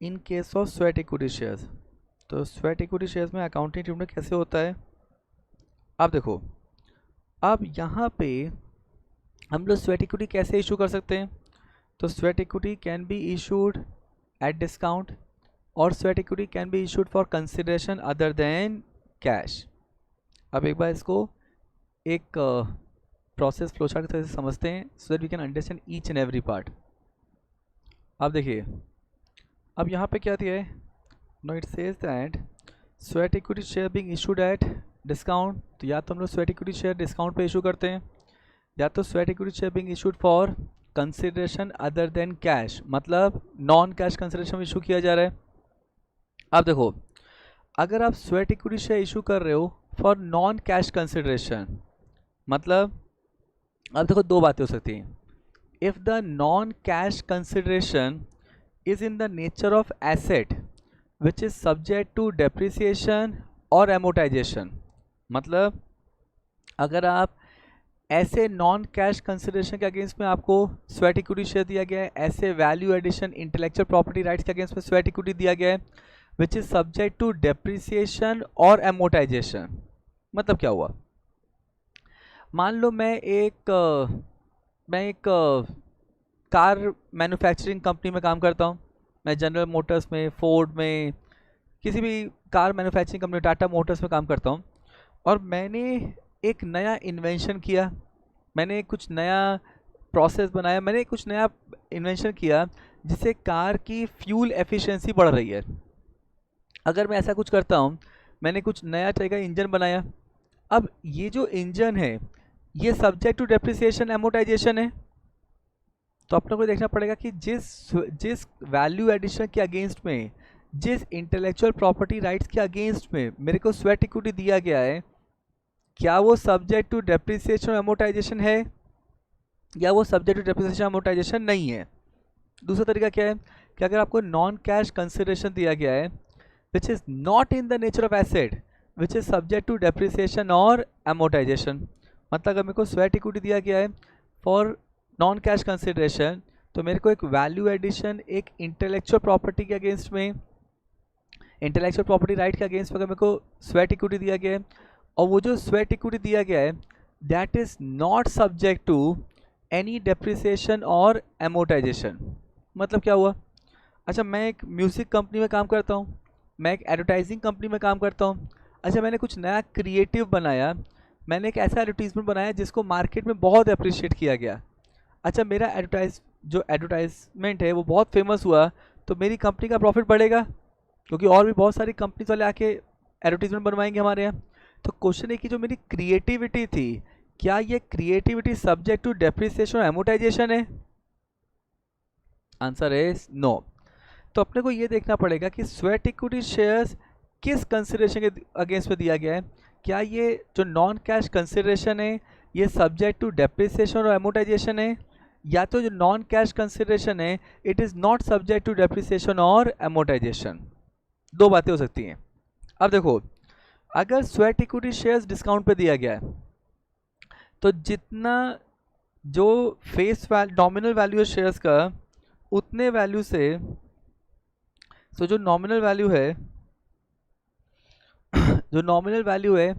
in case of sweat equity shares. तो स्वेट इक्विटी शेयर्स में अकाउंटिंग ट्रीटमेंट कैसे होता है। अब देखो, अब यहाँ पे हम लोग स्वेट इक्विटी कैसे इशू कर सकते हैं। तो sweat equity can be issued at discount और sweat equity can be issued for consideration other than cash. अब एक बार इसको एक प्रोसेस फ्लोचार्ट की तरह से समझते हैं so that we can understand each and every part. अब देखिए, अब यहाँ पे क्या दिया है, no it says that sweat equity share being issued at discount. तो या तो हम लोग स्वेट इक्विटी शेयर डिस्काउंट पे इशू करते हैं, या तो sweat equity share being issued for consideration other than cash, मतलब नॉन कैश कंसिडरेशन इशू किया जा रहा है। अब देखो, अगर आप स्वेट इक्विटी शेयर इशू कर रहे हो फॉर नॉन कैश कंसिडरेशन, मतलब अब देखो दो बातें हो सकती हैं। If the non cash consideration is in the nature of asset which is subject to depreciation और एमोटाइजेशन, मतलब अगर आप ऐसे नॉन कैश कंसिडरेशन के अगेंस्ट में आपको स्वेट इक्विटी शेयर दिया गया है, ऐसे value addition intellectual property rights के अगेंस्ट में स्वेट इक्विटी दिया गया है which is subject to depreciation और एमोटाइजेशन। मतलब क्या हुआ, मान लो मैं एक कार मैन्युफैक्चरिंग कंपनी में काम करता हूँ। मैं जनरल मोटर्स में, फोर्ड में, किसी भी car manufacturing company, Tata Motors में काम करता हूँ। और मैंने एक नया इन्वेंशन किया, मैंने कुछ नया प्रोसेस बनाया, मैंने कुछ नया इन्वेंशन किया जिससे कार की फ्यूल एफिशिएंसी बढ़ रही है। अगर मैं ऐसा कुछ करता हूँ, मैंने कुछ नया तरह का इंजन बनाया। अब ये जो इंजन है ये सब्जेक्ट टू डेप्रिसिएशन एमोटाइजेशन है। तो अपने को देखना पड़ेगा कि जिस वैल्यू एडिशन के अगेंस्ट में, जिस इंटेलेक्चुअल प्रॉपर्टी राइट्स के अगेंस्ट में मेरे को स्वेट इक्विटी दिया गया है, क्या वो सब्जेक्ट टू डेप्रिसिएशन एमोटाइजेशन है या वो सब्जेक्ट टू डेप्रिसिएशन एमोटाइजेशन नहीं है। दूसरा तरीका क्या है कि अगर आपको नॉन कैश कंसिडरेशन दिया गया है which is not in the nature of asset which is subject to depreciation और एमोटाइजेशन, मतलब अगर मेरे को स्वेट इक्विटी दिया गया है फॉर नॉन कैश कंसिडरेशन, तो मेरे को एक वैल्यू एडिशन एक इंटेलेक्चुअल प्रॉपर्टी के अगेंस्ट में, इंटेलेक्चुअल प्रॉपर्टी राइट के अगेंस्ट में अगर मेरे को स्वेट इक्विटी दिया गया है, और वो जो स्वेट इक्विटी दिया गया है that is not subject to any depreciation और एमोटाइजेशन। मतलब क्या हुआ, अच्छा मैं एक म्यूज़िक कंपनी में काम करता हूँ, मैं एक एडवर्टाइजिंग कंपनी में काम करता हूँ। अच्छा मैंने कुछ नया क्रिएटिव बनाया, मैंने एक ऐसा एडवर्टीजमेंट बनाया जिसको मार्केट में बहुत अप्रिशिएट किया गया। अच्छा मेरा एडवर्टाइजमेंट है वो बहुत फेमस हुआ, तो मेरी कंपनी का प्रॉफिट बढ़ेगा क्योंकि और भी बहुत सारी कंपनीज वाले आके एडवर्टीजमेंट बनवाएंगे हमारे यहाँ। तो क्वेश्चन है कि जो मेरी क्रिएटिविटी थी, क्या ये क्रिएटिविटी सब्जेक्ट टू डेप्रिसिएशन और एमोटाइजेशन है। Answer is no. तो अपने को ये देखना पड़ेगा कि स्वेट इक्विटी शेयर्स किस कंसिडरेशन के अगेंस्ट में दिया गया है। क्या ये जो नॉन कैश कंसिडरेशन है ये सब्जेक्ट टू डेप्रिसिएशन और एमोटाइजेशन है, या तो जो नॉन कैश कंसिडरेशन है it is not subject to depreciation और एमोटाइजेशन। दो बातें हो सकती हैं। अब देखो, अगर स्वेट इक्विटी शेयर्स डिस्काउंट पे दिया गया है तो जितना जो फेस नॉमिनल वैल्यू है शेयर्स का, उतने वैल्यू से, तो जो नॉमिनल वैल्यू है जो नॉमिनल वैल्यू है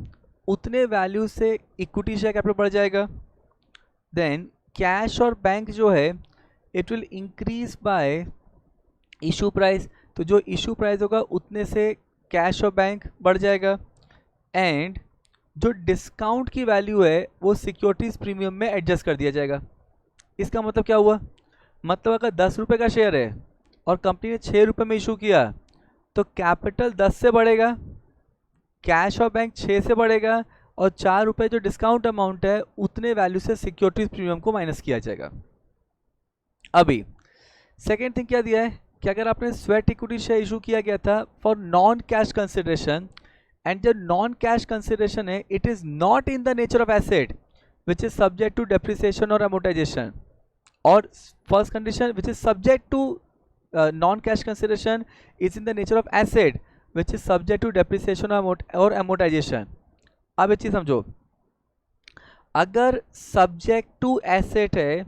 उतने वैल्यू से इक्विटी शेयर कैपिटल बढ़ जाएगा। देन कैश और बैंक जो है it will increase by issue price, तो जो इशू प्राइस होगा उतने से कैश और बैंक बढ़ जाएगा। एंड जो डिस्काउंट की वैल्यू है वो सिक्योरिटीज प्रीमियम में एडजस्ट कर दिया जाएगा। इसका मतलब क्या हुआ, मतलब अगर 10 रुपये का शेयर है और कंपनी ने 6 रुपये में इशू किया तो कैपिटल 10 से बढ़ेगा, कैश और बैंक 6 से बढ़ेगा, और 4 रुपये जो डिस्काउंट अमाउंट है उतने वैल्यू से सिक्योरिटीज प्रीमियम को माइनस किया जाएगा। अभी सेकेंड थिंग क्या दिया है कि अगर आपने स्वेट इक्विटी शेयर इशू किया गया था for non cash consideration, and जो नॉन कैश कंसिडरेशन है it is not in the nature of asset which is subject to depreciation और अमोर्टाइजेशन, और first condition which is subject to non cash consideration is in the nature of asset which is subject to depreciation और amortisation. अब एक चीज समझो, अगर subject to asset है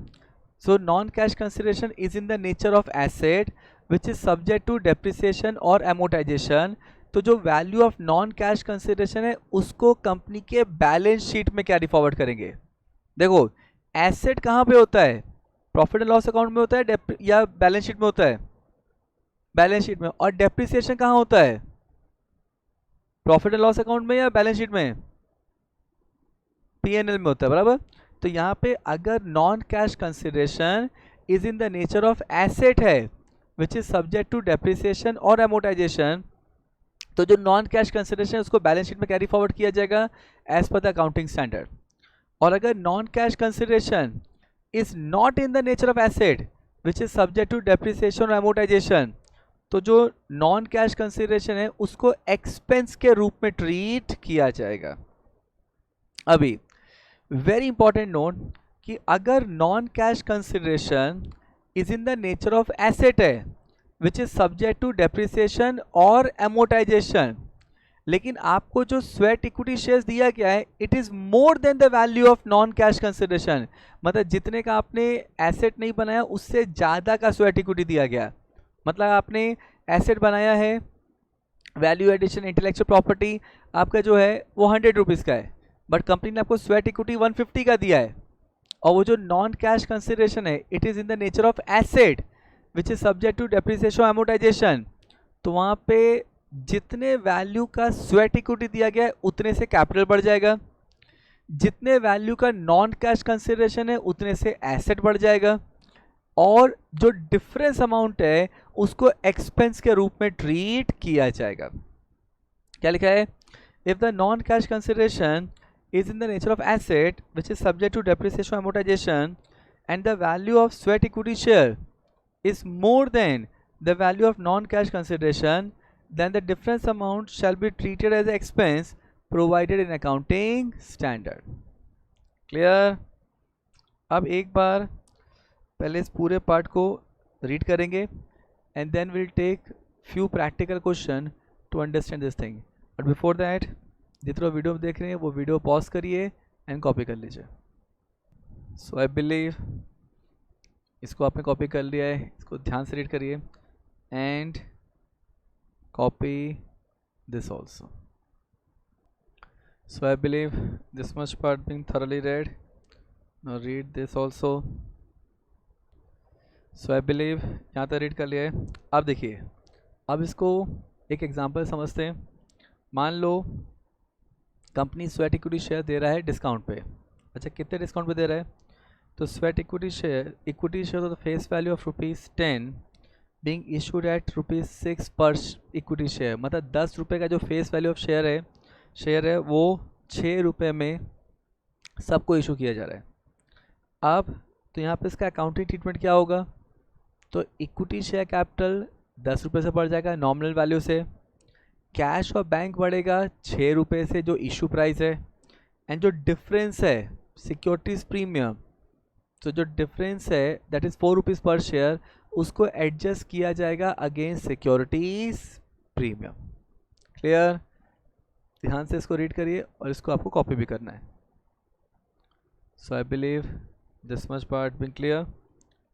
so non cash consideration is in the nature of asset which is subject to depreciation और amortisation, तो जो value of non cash consideration है उसको कंपनी के बैलेंस शीट में कैरी फॉरवर्ड करेंगे। देखो एसेट कहाँ पे होता है, प्रॉफिट एंड लॉस अकाउंट में होता है या बैलेंस शीट में होता है, बैलेंस शीट में। और डेप्रिसिएशन कहाँ होता है, प्रॉफिट एंड लॉस अकाउंट में या बैलेंस शीट में, पीएनएल में होता है, बराबर। तो यहाँ पे अगर non cash consideration is in the nature of asset है which is subject to depreciation और अमोर्टाइजेशन, तो जो नॉन कैश कंसिडरेशन है उसको बैलेंस शीट में कैरी फॉरवर्ड किया जाएगा as per the accounting standard. और अगर non cash consideration is not in the nature of asset which is subject to depreciation और अमोर्टाइजेशन, तो जो नॉन कैश कंसिडरेशन है उसको एक्सपेंस के रूप में ट्रीट किया जाएगा। अभी वेरी इंपॉर्टेंट नोट कि अगर non cash consideration is in the nature of asset है which is subject to depreciation और एमोर्टाइजेशन, लेकिन आपको जो स्वेट इक्विटी शेयर्स दिया गया है it is more than the value of non cash consideration, मतलब जितने का आपने एसेट नहीं बनाया उससे ज़्यादा का स्वेट इक्विटी दिया गया। मतलब आपने एसेट बनाया है, वैल्यू एडिशन इंटेलेक्चुअल प्रॉपर्टी आपका जो है वो 100 रुपीज़ का है, बट कंपनी ने आपको स्वेट इक्विटी 150 का दिया है, और वो जो नॉन कैश कंसिडरेशन है it is in the nature of asset which is subject to depreciation amortisation, तो वहाँ पे जितने वैल्यू का स्वेट इक्विटी दिया गया है उतने से कैपिटल बढ़ जाएगा, जितने वैल्यू का नॉन कैश कंसिडरेशन है उतने से एसेट बढ़ जाएगा, और जो डिफरेंस अमाउंट है उसको एक्सपेंस के रूप में ट्रीट किया जाएगा। क्या लिखा है, if the non cash consideration is in the nature of asset which is subject to depreciation amortization and the value of sweat equity share is more than the value of non-cash consideration, then the difference amount shall be treated as expense provided in accounting standard. Clear? अब एक बार पहले इस पूरे part को read करेंगे and then we'll take few practical question to understand this thing. But before that, जितना video देख रहे हैं वो वीडियो पॉज करिए एंड कॉपी कर लीजिए। सो आई बिलीव इसको आपने कॉपी कर लिया है, इसको ध्यान से रीड करिए and copy this also. So I believe this much part being thoroughly read. Now read this also. So I believe यहाँ तक रीड कर लिया है। अब देखिए, अब इसको एक एग्जांपल समझते हैं। मान लो कंपनी स्वेट इक्विटी शेयर दे रहा है डिस्काउंट पे। अच्छा, कितने डिस्काउंट पे दे रहा है, तो स्वेट इक्विटी शेयर तो face value of ₹10 being issued eight ₹6 पर इक्विटी शेयर, मतलब 10 रुपये का जो फेस वैल्यू ऑफ शेयर है वो 6 रुपये में सबको इशू किया जा रहा है। अब तो यहाँ पे इसका अकाउंटिंग ट्रीटमेंट क्या होगा, तो इक्विटी शेयर कैपिटल 10 रुपये से बढ़ जाएगा नॉमिनल वैल्यू से, कैश और बैंक बढ़ेगा 6 रुपये से जो इशू प्राइस है, एंड जो डिफरेंस है सिक्योरिटीज़ प्रीमियम, तो जो डिफरेंस है दैट इज़ 4 रुपीज़ पर शेयर, उसको एडजस्ट किया जाएगा अगेंस्ट सिक्योरिटीज़ प्रीमियम। क्लियर? ध्यान से इसको रीड करिए और इसको आपको कॉपी भी करना है। So I believe this much part being clear.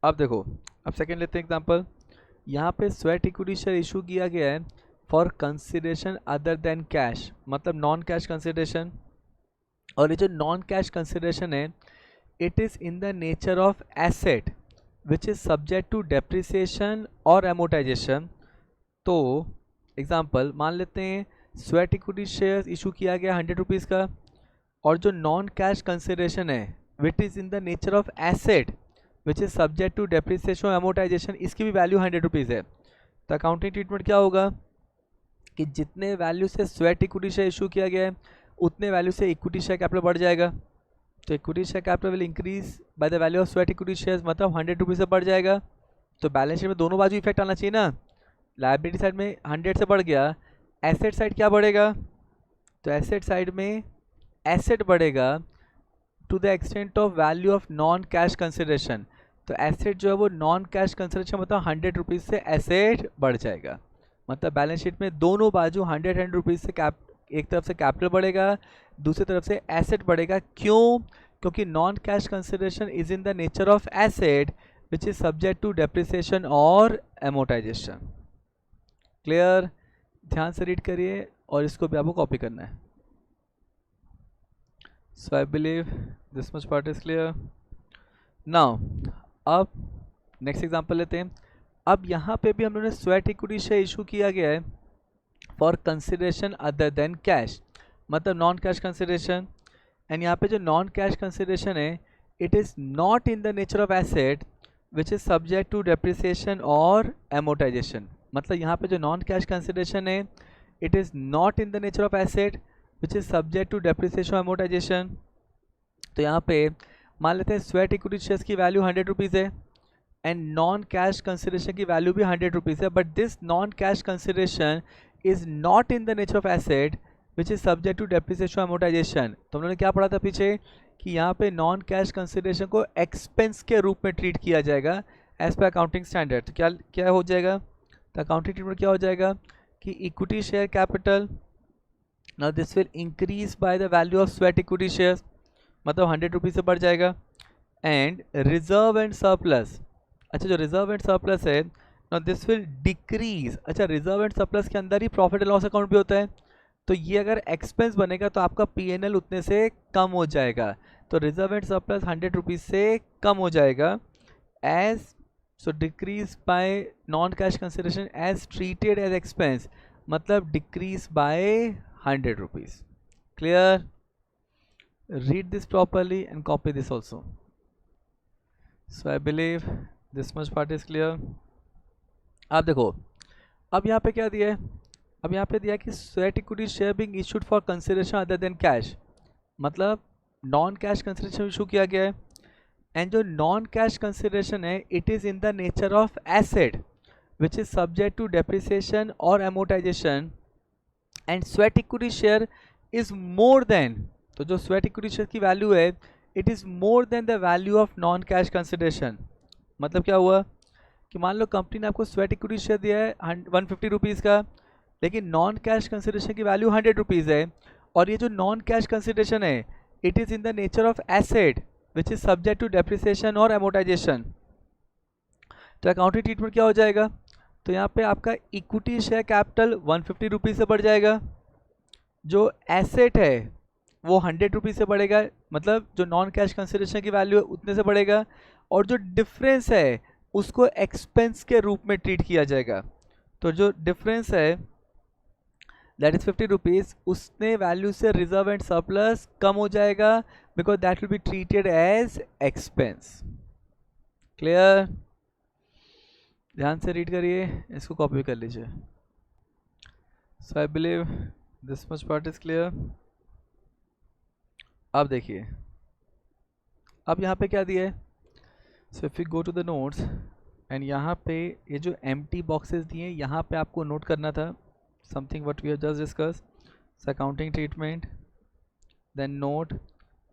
अब देखो, अब सेकेंड लेते हैं एग्जाम्पल। यहाँ पे स्वेट इक्विटी शेयर इशू किया गया है for consideration other than cash, मतलब नॉन कैश कंसिडरेशन, और ये जो नॉन कैश कंसिडरेशन है it is in the nature of asset which is subject to depreciation और एमोटाइजेशन। तो एग्जांपल मान लेते हैं स्वेट इक्विटी शेयर्स इशू किया गया 100 रुपीज़ का, और जो नॉन कैश कंसिडरेशन है which is in the nature of asset which is subject to depreciation और एमोटाइजेशन, इसकी भी वैल्यू 100 रुपीज़ है। तो अकाउंटिंग ट्रीटमेंट क्या होगा कि जितने वैल्यू से स्वेट इक्विटी शेयर इशू किया गया है उतने वैल्यू से इक्विटी शेयर कैपिटल बढ़ जाएगा। तो equity share capital will increase by the value of sweat equity shares, मतलब 100 रुपीज़ से बढ़ जाएगा। तो बैलेंस शीट में दोनों बाजू इफेक्ट आना चाहिए ना। लायबिलिटी साइड में 100 से बढ़ गया, एसेट साइड क्या बढ़ेगा, तो एसेट साइड में एसेट बढ़ेगा to the extent of value of non cash consideration. तो एसेट जो है वो नॉन कैश कंसिडरेशन मतलब 100 रुपीज़ से एसेट बढ़ जाएगा। मतलब बैलेंस शीट में दोनों बाजू 100 रुपीज़ से एक तरफ से कैपिटल बढ़ेगा, दूसरी तरफ से एसेट बढ़ेगा। क्यों? क्योंकि non cash consideration is in the nature of asset which is subject to depreciation और एमोटाइजेशन। क्लियर? ध्यान से रीड करिए और इसको भी आपको कॉपी करना है। So I believe this much part is clear. Now अब नेक्स्ट एग्जांपल लेते हैं। अब यहाँ पे भी हम लोगों ने स्वेट इक्विटी शेयर इशू किया गया है for consideration other than cash, मतलब नॉन कैश कंसिडरेशन। एंड यहाँ पे जो नॉन कैश कंसिडरेशन है it is not in the nature of asset which is subject to depreciation और एमोटाइजेशन। मतलब यहाँ पे जो नॉन कैश कंसिडरेशन है it is not in the nature of asset which is subject to depreciation और amortisation. तो यहाँ पे मान लेते हैं स्वेट इक्विटी शेयर्स की वैल्यू 100 रुपीज़ है एंड नॉन कैश कंसिडरेशन की वैल्यू भी 100 रुपीज़ है, but this non cash consideration is not in the nature of asset which is subject to depreciation amortisation. तो हम लोगों ने क्या पढ़ा था पीछे कि यहाँ पे नॉन कैश कंसिडरेशन को एक्सपेंस के रूप में ट्रीट किया जाएगा एज पर अकाउंटिंग स्टैंडर्ड। तो क्या क्या हो जाएगा, तो अकाउंटिंग ट्रीटमेंट क्या हो जाएगा कि equity share capital, now this will increase by the value of sweat equity shares, मतलब 100 रुपीज़ से बढ़ जाएगा। एंड रिजर्व एंड सरप्लस, अच्छा जो रिजर्व एंड सरप्लस है नाउ दिस विल डिक्रीज। अच्छा रिजर्व एंड सरप्लस के अंदर ही प्रॉफिट एंड लॉस अकाउंट भी होता है, तो ये अगर एक्सपेंस बनेगा तो आपका पीएनएल उतने से कम हो जाएगा। तो रिजर्व एंड सरप्लस 100 रुपीज़ से कम हो जाएगा as so decrease by non cash consideration as treated as expense, मतलब decrease by 100 rupees. Clear? Read this properly and copy this also. So I believe this much part is clear. आप देखो अब यहाँ पे क्या दिया है, अब यहाँ पे दिया है कि sweat equity share being issued for consideration other than cash, मतलब नॉन कैश कंसिडरेशन इशू किया गया है। एंड जो नॉन कैश कंसिडरेशन है it is in the nature of asset which is subject to depreciation और amortization. And sweat equity share is more than, तो जो sweat equity share की value है it is more than the value of non cash consideration. मतलब क्या हुआ कि मान लो कंपनी ने आपको स्वेट इक्विटी शेयर दिया है 150 रुपीज़ का, लेकिन नॉन कैश कंसिडरेशन की वैल्यू 100 रुपीज़ है, और ये जो नॉन कैश कंसिडरेशन है it is in the nature of asset which is subject to depreciation और एमोटाइजेशन। तो अकाउंटिंग ट्रीटमेंट क्या हो जाएगा, तो यहाँ पे आपका इक्विटी शेयर कैपिटल 150 रुपीज़ से बढ़ जाएगा, जो एसेट है वो 100 रुपीज़ से बढ़ेगा, मतलब जो नॉन कैश कंसिडरेशन की वैल्यू है उतने से बढ़ेगा, और जो डिफरेंस है उसको एक्सपेंस के रूप में ट्रीट किया जाएगा। तो जो डिफरेंस है दैट इज़ 50 रुपीज़, उसने वैल्यू से रिजर्व एंड सरप्लस कम हो जाएगा because that will be treated as expense. Clear? ध्यान से रीड करिए, इसको कॉपी कर लीजिए। So I believe this much part is clear. अब देखिए अब यहाँ पे क्या दिया है, so if you go to the notes and यहाँ पे ये जो एम्प्टी बॉक्सेस दिए हैं यहाँ पे आपको नोट करना था something what we have just discuss, accounting treatment, then note,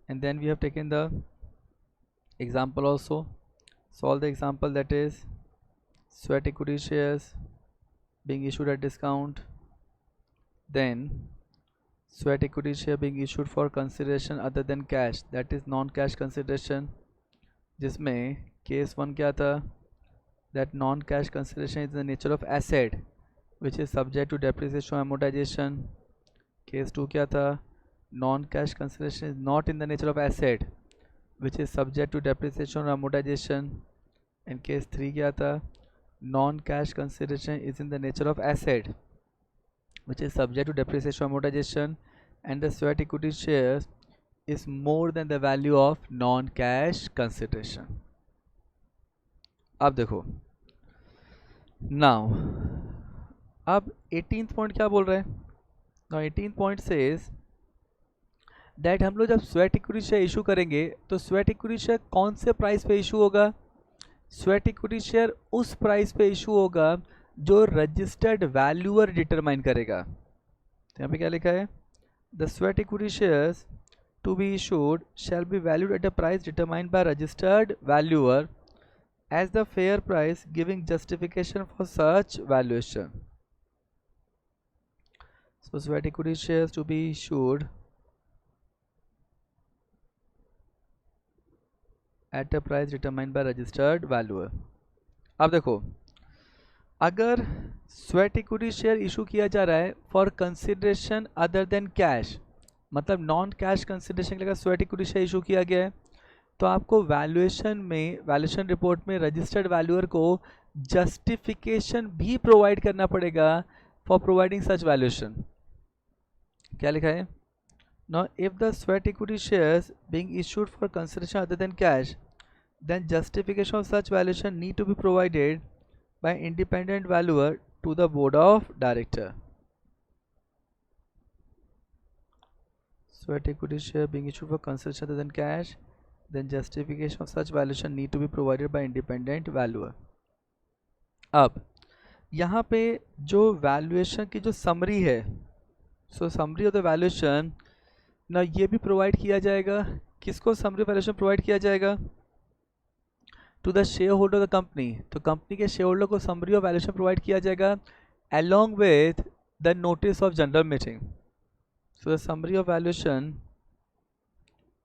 and then we have taken the example also. Solve the example that is sweat equity shares being issued at discount, then sweat equity share being issued for consideration other than cash, that is non-cash consideration, जिसमें case 1 क्या था, that non-cash consideration is the nature of asset which is subject to depreciation or amortization. Case 2 क्या था, non-cash consideration is not in the nature of asset which is subject to depreciation or amortization. And case 3 क्या था, non cash consideration is in the nature of asset which is subject to depreciation amortization and the sweat equity shares is more than the value of non-cash consideration. अब देखो now अब 18th point क्या बोल रहे हैं, now 18th point says that हम लोग जब स्वेट इक्विटी शेयर इशू करेंगे तो स्वेट इक्विटी शेयर कौन से प्राइस पे इशू होगा, स्वेट इक्विटी शेयर उस प्राइस पे इशू होगा जो रजिस्टर्ड वैल्यूअर डिटरमाइन करेगा। तो यहाँ पे क्या लिखा है, the sweat equity shares to be issued shall be valued at a price determined by registered valuer as the fair price giving justification for such valuation. So sweat equity shares to be issued at a price determined by registered valuer. अब देखो अगर sweat equity share issue किया जा रहा है for consideration other than cash, मतलब non cash consideration के लिए स्वेट इक्विटी शेयर इशू किया गया है, तो आपको वैल्यूएशन में, वैल्यूएशन रिपोर्ट में रजिस्टर्ड वैल्यूअर को जस्टिफिकेशन भी प्रोवाइड करना पड़ेगा फॉर प्रोवाइडिंग सच वैल्यूएशन। क्या लिखा है, now if the sweat equity shares being issued for consideration other than cash then justification of such valuation need to be provided by independent valuer to the board of director. Sweat equity share being issued for consideration other than cash, then justification of such valuation need to be provided by independent valuer. अब यहाँ पे जो valuation की जो summary है, सो summary of the valuation ना ये भी प्रोवाइड किया जाएगा, किसको समरी वैल्यूएशन प्रोवाइड किया जाएगा, to the share holder of the company, तो कंपनी के शेयर होल्डर को समरी ऑफ वैल्यूएशन प्रोवाइड किया जाएगा along with the notice of general meeting. So the summary of valuation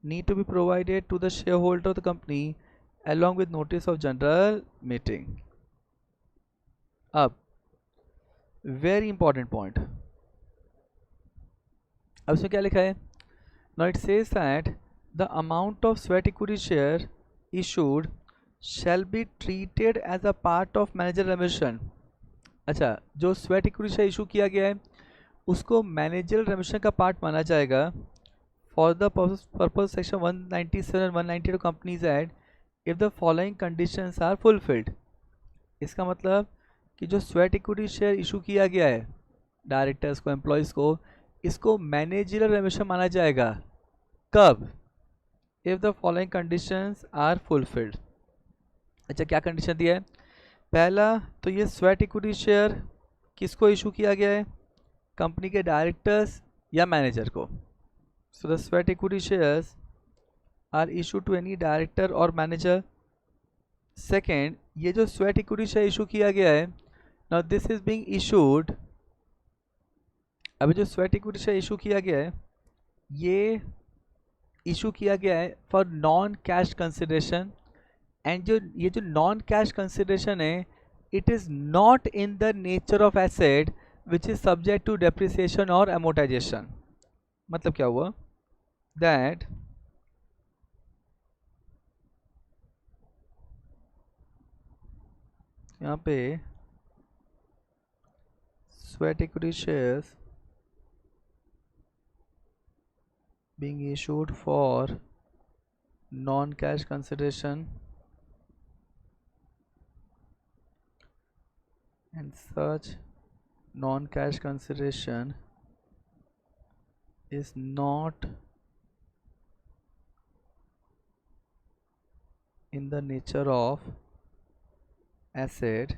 need to be provided to the shareholder of the company along with notice of general meeting. अब very important point, अब इसमें क्या लिखा है, now it says that the amount of sweat equity share issued shall be treated as a part of manager remuneration. अच्छा, जो sweat equity share issue किया गया है उसको मैनेजर रेमुनेशन का पार्ट माना जाएगा for the purpose section 197 192 companies act if the following conditions are fulfilled. इसका मतलब कि जो स्वेट इक्विटी शेयर इशू किया गया है डायरेक्टर्स को, एम्प्लॉयज़ को, इसको मैनेजरियल रेमुनेशन माना जाएगा कब, if the following conditions are fulfilled. अच्छा, क्या कंडीशन दिया है, पहला तो ये स्वेट इक्विटी शेयर किसको इशू किया गया है, कंपनी के डायरेक्टर्स या मैनेजर को। So the sweat equity shares are issue to any director और मैनेजर। सेकेंड, ये जो स्वेट इक्विटी शेयर इशू किया गया है, now this is being issued, अभी जो स्वेट इक्विटी शेयर इशू किया गया है ये इशू किया गया है for non cash consideration, and जो ये जो नॉन कैश कंसिडरेशन है it is not in the nature of asset which is subject to depreciation और एमोर्टाइजेशन। मतलब क्या हुआ, दैट यहाँ पे sweat equity shares being issued for non-cash consideration and such non-cash consideration is not in the nature of asset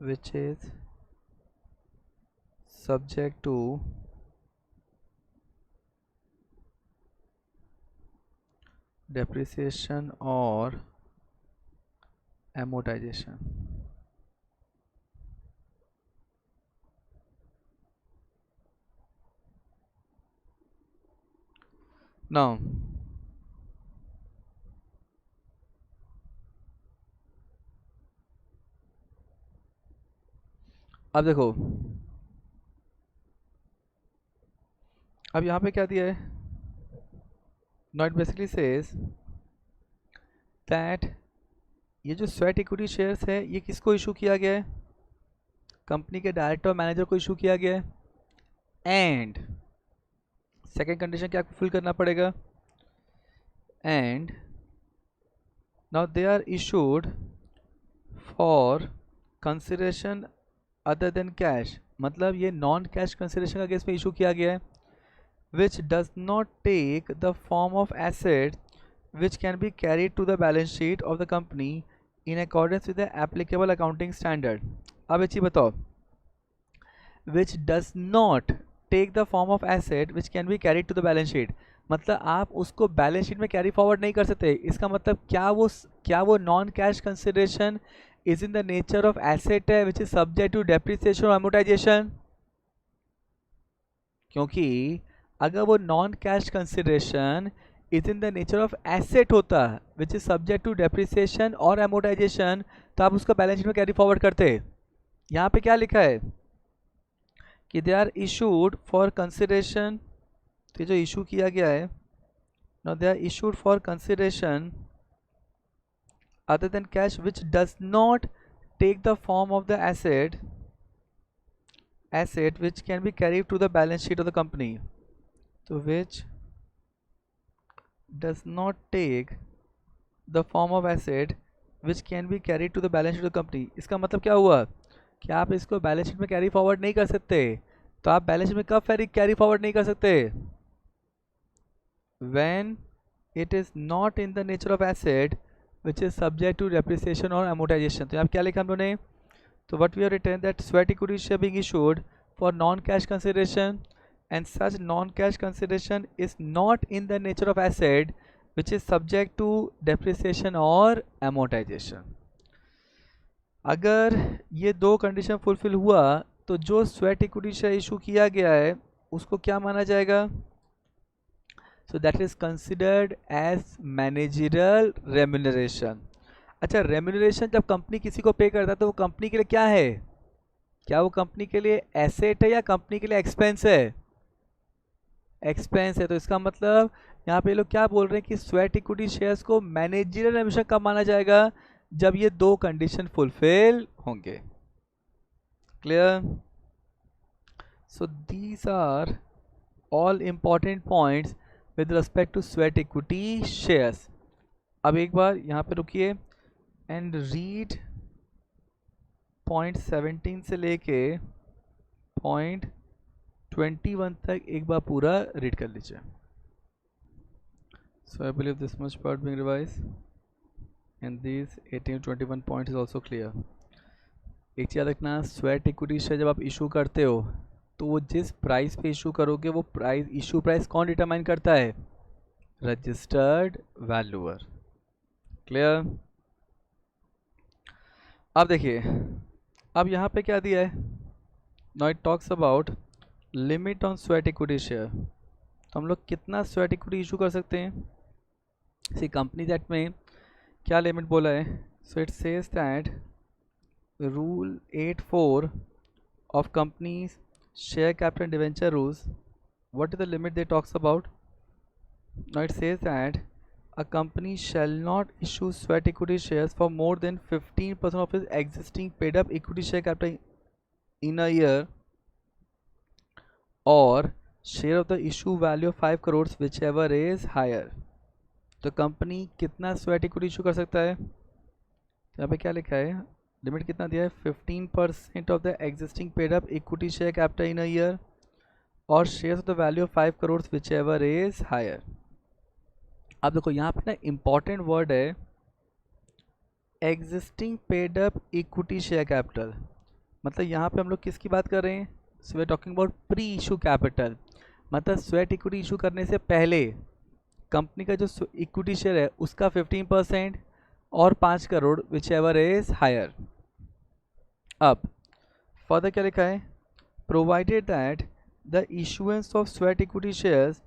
which is subject to depreciation or amortization. Now अब देखो, अब यहाँ पे क्या दिया है, नॉट बेसिकली सेज दैट ये जो स्वेट इक्विटी शेयर्स है ये किसको इशू किया गया है, कंपनी के डायरेक्टर और मैनेजर को इशू किया गया है। एंड सेकेंड कंडीशन क्या फुल करना पड़ेगा, and now they are issued for consideration other than cash, मतलब ये नॉन कैश कंसिडरेशन का केस में इशू किया गया है, which does not take the form of asset which can be carried to the balance sheet of the company in accordance with the applicable accounting standard। अब एक चीज बताओ, which does not take the form of asset which can be carried to the balance sheet, मतलब आप उसको balance sheet में carry forward नहीं कर सकते। इसका मतलब क्या वो non cash consideration is in the nature of asset है which is subject to depreciation और अमोर्टाइजेशन, क्योंकि अगर वो non cash consideration is in the nature of asset होता which is subject to depreciation और अमोर्टाइजेशन तो आप उसका बैलेंस शीट में कैरी फॉरवर्ड करते। यहाँ पे क्या लिखा है कि they are issued for consideration, तो जो इशू किया गया है now they are issued for consideration other than cash which does not take the form of the asset which can be carried to the balance sheet of the company, so which does not take the form of asset which can be carried to the balance sheet of the company। इसका मतलब क्या हुआ कि आप इसको balance sheet में carry forward नहीं कर सकते, तो आप बैलेंस शीट में कब कैरी फॉरवर्ड नहीं कर सकते, when it is not in the nature of asset which is subject to depreciation or amortization। तो यहाँ क्या लिखा हम लोगों ने, so what we have written that sweat equity share being issued for non-cash consideration and such non-cash consideration is not in the nature of asset which is subject to depreciation or amortization। अगर ये दो condition fulfil हुआ तो जो sweat equity share issue किया गया है उसको क्या माना जाएगा, so that is considered as managerial remuneration. अच्छा, रेम्यूनरेशन जब कंपनी किसी को पे करता है तो वो कंपनी के लिए क्या है, क्या वो कंपनी के लिए एसेट है या कंपनी के लिए एक्सपेंस है, एक्सपेंस है। तो इसका मतलब यहाँ पे लोग क्या बोल रहे हैं कि स्वेट इक्विटी शेयर्स को मैनेजरियल रेम्यूनरेशन कब माना जाएगा, जब ये दो कंडीशन फुलफिल होंगे। Clear, so these are all important points with respect to sweat equity shares. अब एक बार यहाँ पे रुकिए एंड रीड पॉइंट 17 से लेके पॉइंट 21 तक एक बार पूरा रीड कर लीजिए। So I believe this much part being revise and this 18 to 21 point is also clear. एक चीज़ याद रखना, स्वेट इक्विटी शेयर जब आप इशू करते हो तो वो जिस प्राइस पे इशू करोगे वो प्राइस, इशू प्राइस कौन डिटरमाइन करता है, रजिस्टर्ड वैल्यूअर। क्लियर, अब देखिए अब यहाँ पे क्या दिया है, now it talks about limit on sweat equity share. तो हम लोग कितना स्वेट इक्विटी इशू कर सकते हैं, सी कंपनी एक्ट में क्या लिमिट बोला है, so it says that rule 8(4) of companies share capital and debenture rules, what is the limit they talks about, now it says that a company shall not issue sweat equity shares for more than 15% of its existing paid up equity share capital in a year or share of the issue value of 5 crores whichever is higher। तो company कितना sweat equity issue कर सकता है, यहाँ पे क्या लिखा है, लिमिट कितना दिया है, 15% of the existing paid up equity share capital in a year और share of the value of 5 crore whichever is higher. अब देखो यहाँ पे ना इंपॉर्टेंट वर्ड है existing paid up equity share capital, मतलब यहाँ पे हम लोग किसकी बात कर रहे हैं, so we are talking about pre issue capital, मतलब स्वेट इक्विटी इशू करने से पहले कंपनी का जो इक्विटी शेयर है उसका 15% और 5 crore whichever is higher. अब फर्दर क्या लिखा है, provided that the issuance of sweat equity shares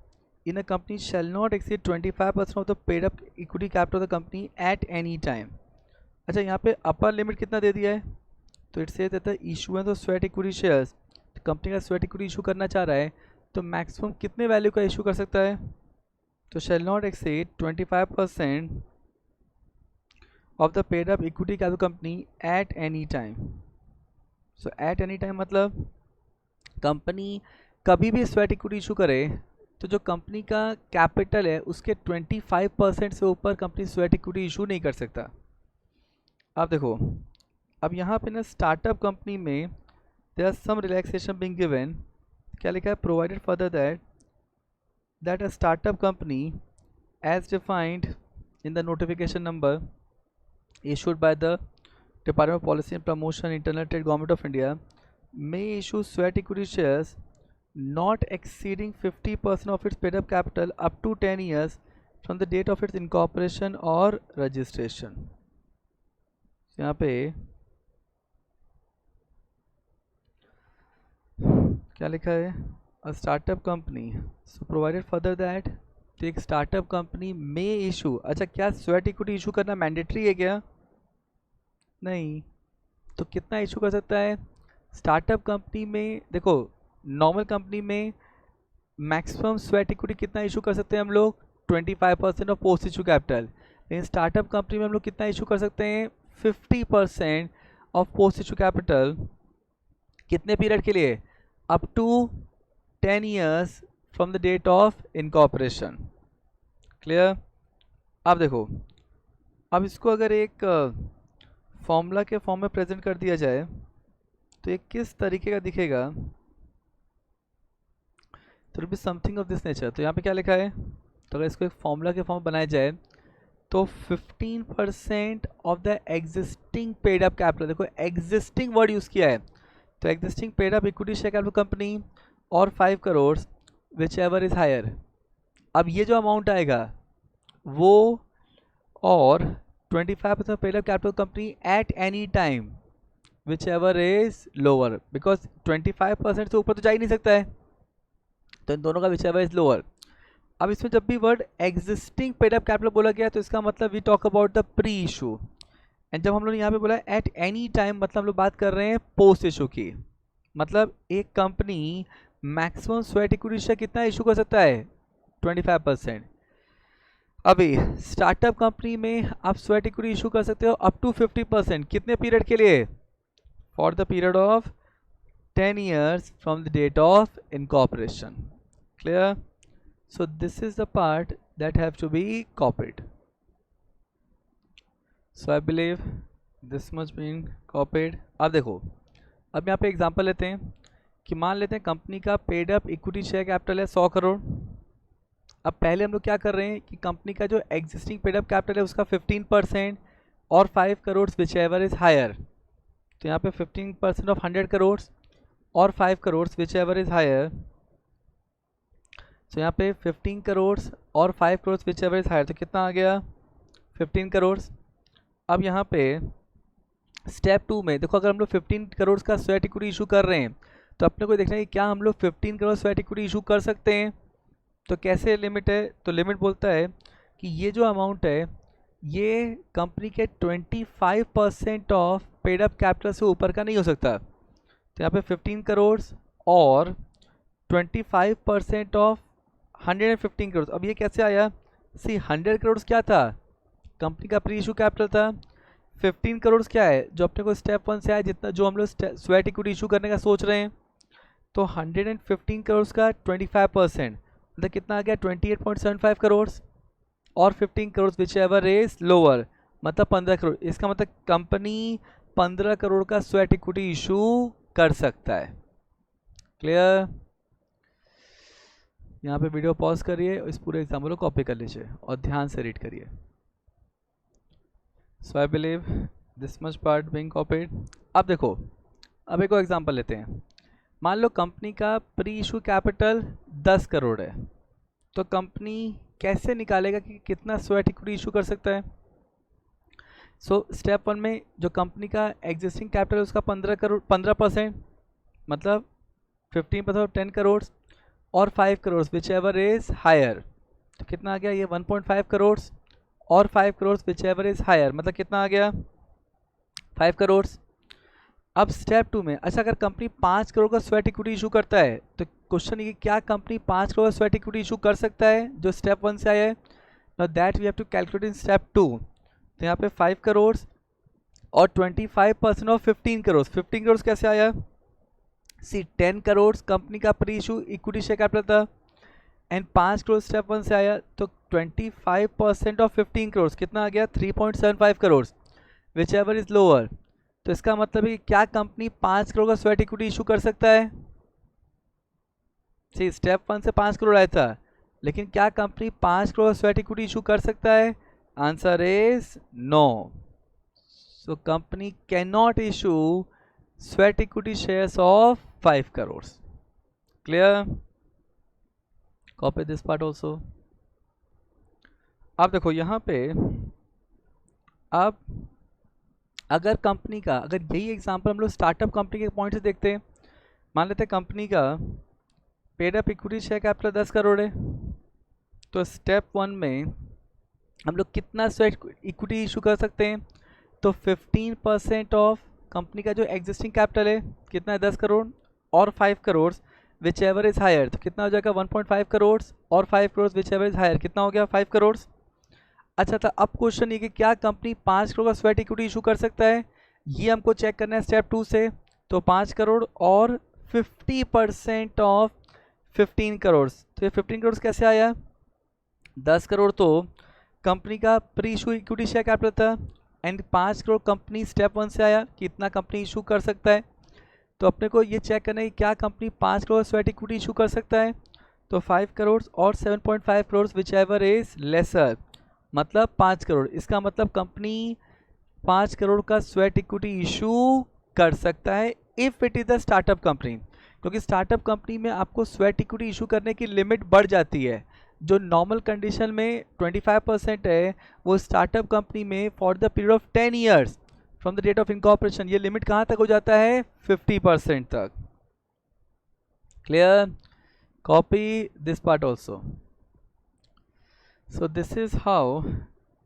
in a company shall not exceed 25% of the paid up equity capital of the company at any time. अच्छा, यहाँ पे upper limit कितना दे दिया है, तो it says that the issuance of sweat equity shares, company का sweat equity issue करना चाह रहा है तो मैक्सिमम कितने वैल्यू का इशू कर सकता है, तो शैल not exceed 25% of the paid up equity capital company at any time. So eight any time मतलब कंपनी कभी भी स्वेट इक्विटी इशू करे तो जो कंपनी का कैपिटल है उसके 25% से ऊपर कंपनी स्वेट इक्विटी इशू नहीं कर सकता। अब देखो, अब यहाँ पे ना स्टार्टअप कंपनी में there are some relaxation being given. क्या लिखा है? Provided further that a startup company as defined in the notification number issued by the Department of Policy and Promotion Internal Trade Government of India may issue sweat equity shares not exceeding 50% of its paid up capital up to 10 years from the date of its incorporation or registration। यहाँ पे क्या लिखा है? a startup company so provided further that तो एक startup company में issue, अच्छा क्या स्वेट इक्विटी इशू करना मैंडेटरी है क्या? नहीं। तो कितना इशू कर सकता है स्टार्टअप कंपनी में? देखो, नॉर्मल कंपनी में मैक्सिमम स्वेट इक्विटी कितना इशू कर सकते हैं हम लोग? 25% ऑफ पोस्ट इशू कैपिटल। लेकिन स्टार्टअप कंपनी में हम लोग कितना इशू कर सकते हैं? 50% ऑफ पोस्ट इशू कैपिटल। कितने पीरियड के लिए? Up to 10 years from the date of incorporation. Clear? अब देखो, अब इसको अगर एक फॉर्मूला के फॉर्म में प्रेजेंट कर दिया जाए तो ये किस तरीके का दिखेगा? तो be something of this nature. तो यहाँ पे क्या लिखा है? तो अगर इसको एक फॉर्मूला के फॉर्म में बनाया जाए तो 15% of the existing paid up capital, देखो एग्जिस्टिंग वर्ड यूज़ किया है, तो existing paid up equity share capital company और 5 crore whichever is higher. अब ये जो अमाउंट आएगा वो और 25% paid up capital company at any time whichever is lower, because 25% से ऊपर तो जा ही नहीं सकता है, तो इन दोनों का विच एवर इज लोअर। अब इसमें जब भी word existing paid up capital बोला गया तो इसका मतलब we talk about the pre issue, and जब हम लोग यहाँ पे बोला एट एनी टाइम मतलब हम लोग बात कर रहे हैं पोस्ट इशू की। मतलब एक company maximum sweat equity share कितना इशू कर सकता है? 25%। अभी स्टार्टअप कंपनी में आप स्वेट इक्विटी इशू कर सकते हो अप टू 50%। कितने पीरियड के लिए? For the period of 10 years from the date of incorporation. Clear? So this is the part that have to be copied. So I believe this much been copied. अब देखो, अब यहाँ पे example लेते हैं कि मान लेते हैं कंपनी का paid up equity share capital है 100 करोड़। अब पहले हम लोग क्या कर रहे हैं कि कंपनी का जो एग्जिस्टिंग पेड अप कैपिटल है उसका 15% और 5 crore whichever is higher. तो यहाँ पे 15% ऑफ 100 करोड़ और 5 crore whichever is higher. तो यहाँ पे 15 करोड़ और 5 crore whichever is higher, तो कितना आ गया? 15 करोड़। अब यहाँ पे स्टेप 2 में देखो, अगर हम लोग 15 करोड़ का स्वेट इक्विटी इशू कर रहे हैं तो अपने को देखना है कि क्या हम लोग 15 करोड़ स्वेट इक्विटी इशू कर सकते हैं। तो कैसे लिमिट है? तो लिमिट बोलता है कि ये जो अमाउंट है ये कंपनी के 25% ऑफ पेड अप कैपिटल से ऊपर का नहीं हो सकता। तो यहाँ पे 15 करोड़ और 25% ऑफ 115 करोड़। अब ये कैसे आया? सी 100 करोड़ क्या था? कंपनी का प्री इशू कैपिटल था। 15 करोड़ क्या है जो अपने को स्टेप 1 से आया, जितना जो हम लोग स्वेट इक्विटी इशू करने का सोच रहे हैं। तो 115 करोड़ का 25% मतलब कितना आ गया? 28.75 करोड़ और 15 crore whichever is lower मतलब 15 करोड़। इसका मतलब कंपनी 15 करोड़ का स्वेट इक्विटी इशू कर सकता है। क्लियर? यहाँ पे वीडियो पॉज करिए, इस पूरे एग्जाम्पल को कॉपी कर लीजिए और ध्यान से रीड करिए। So I believe this much part being copied. अब देखो, अब एक और एग्जाम्पल लेते हैं। मान लो कंपनी का प्री इशू कैपिटल 10 करोड़ है, तो कंपनी कैसे निकालेगा कि कितना स्वेट इक्विटी इशू कर सकता है? सो स्टेप 1 में जो कंपनी का एग्जिस्टिंग कैपिटल है उसका 15% मतलब 15% ऑफ 10 करोड़ और 5 crore whichever is higher. तो कितना आ गया? ये 1.5 करोड़ और 5 crore whichever is higher मतलब कितना आ गया? 5 करोड़। अब स्टेप 2 में, अच्छा अगर कंपनी 5 करोड़ का स्वेट इक्विटी इशू करता है तो क्वेश्चन ये, क्या कंपनी 5 करोड़ का स्वेट इक्विटी इशू कर सकता है जो स्टेप 1 से आया है? Now that we have to calculate in step 2। तो यहाँ पे 5 करोड़ और 25% ऑफ 15 करोड़। 15 करोड़ कैसे आया? सी 10 करोड़ कंपनी का pre issue equity share capital था एंड 5 करोड़ स्टेप 1 से आया, तो 25% ऑफ 15 करोड़ कितना आ गया? 3.75 crore, whichever is lower. तो इसका मतलब है कि क्या कंपनी 5 करोड़ का स्वेट इक्विटी इशू कर सकता है? सी स्टेप 1 से 5 करोड़ आया था, लेकिन क्या company 5 crore sweat equity issue कर सकता है? Answer is no. So company can not issue sweat equity shares of 5 crore. Clear? Copy this part also. आप देखो यहाँ पे, अब अगर कंपनी का, अगर यही एग्जांपल हम लोग स्टार्टअप कंपनी के पॉइंट से देखते हैं, मान लेते हैं कंपनी का paid up equity share capital 10 crore है, तो स्टेप 1 में हम लोग कितना स्वेट इक्विटी इशू कर सकते हैं? तो 15% ऑफ कंपनी का जो एग्जिस्टिंग कैपिटल है कितना है? 10 करोड़ और 5 crore whichever is higher, तो कितना हो जाएगा? 1.5 करोड़ और 5 crore whichever is higher, कितना हो गया? 5 करोड़। अच्छा था, अब क्वेश्चन ये कि क्या कंपनी 5 करोड़ का स्वेट इक्विटी इशू कर सकता है, ये हमको चेक करना है स्टेप 2 से। तो 5 करोड़ और 50% ऑफ 15 करोड़, तो ये 15 करोड़ कैसे आया? 10 करोड़ तो कंपनी का pre issue equity share capital था एंड 5 करोड़ कंपनी स्टेप 1 से आया कि इतना कंपनी इशू कर सकता है। तो अपने को ये चेक करना है कि क्या company 5 crore sweat equity issue कर सकता है। तो 5 करोड़ और 7.5 crore whichever is lesser, मतलब 5 करोड़। इसका मतलब कंपनी 5 करोड़ का स्वेट इक्विटी इशू कर सकता है if it is the startup company, क्योंकि स्टार्टअप कंपनी में आपको स्वेट इक्विटी इशू करने की लिमिट बढ़ जाती है। जो नॉर्मल कंडीशन में 25% है, वो स्टार्टअप कंपनी में for the period of 10 years from the date of incorporation ये लिमिट कहाँ तक हो जाता है? 50% तक। Clear? Copy this part also. So this is how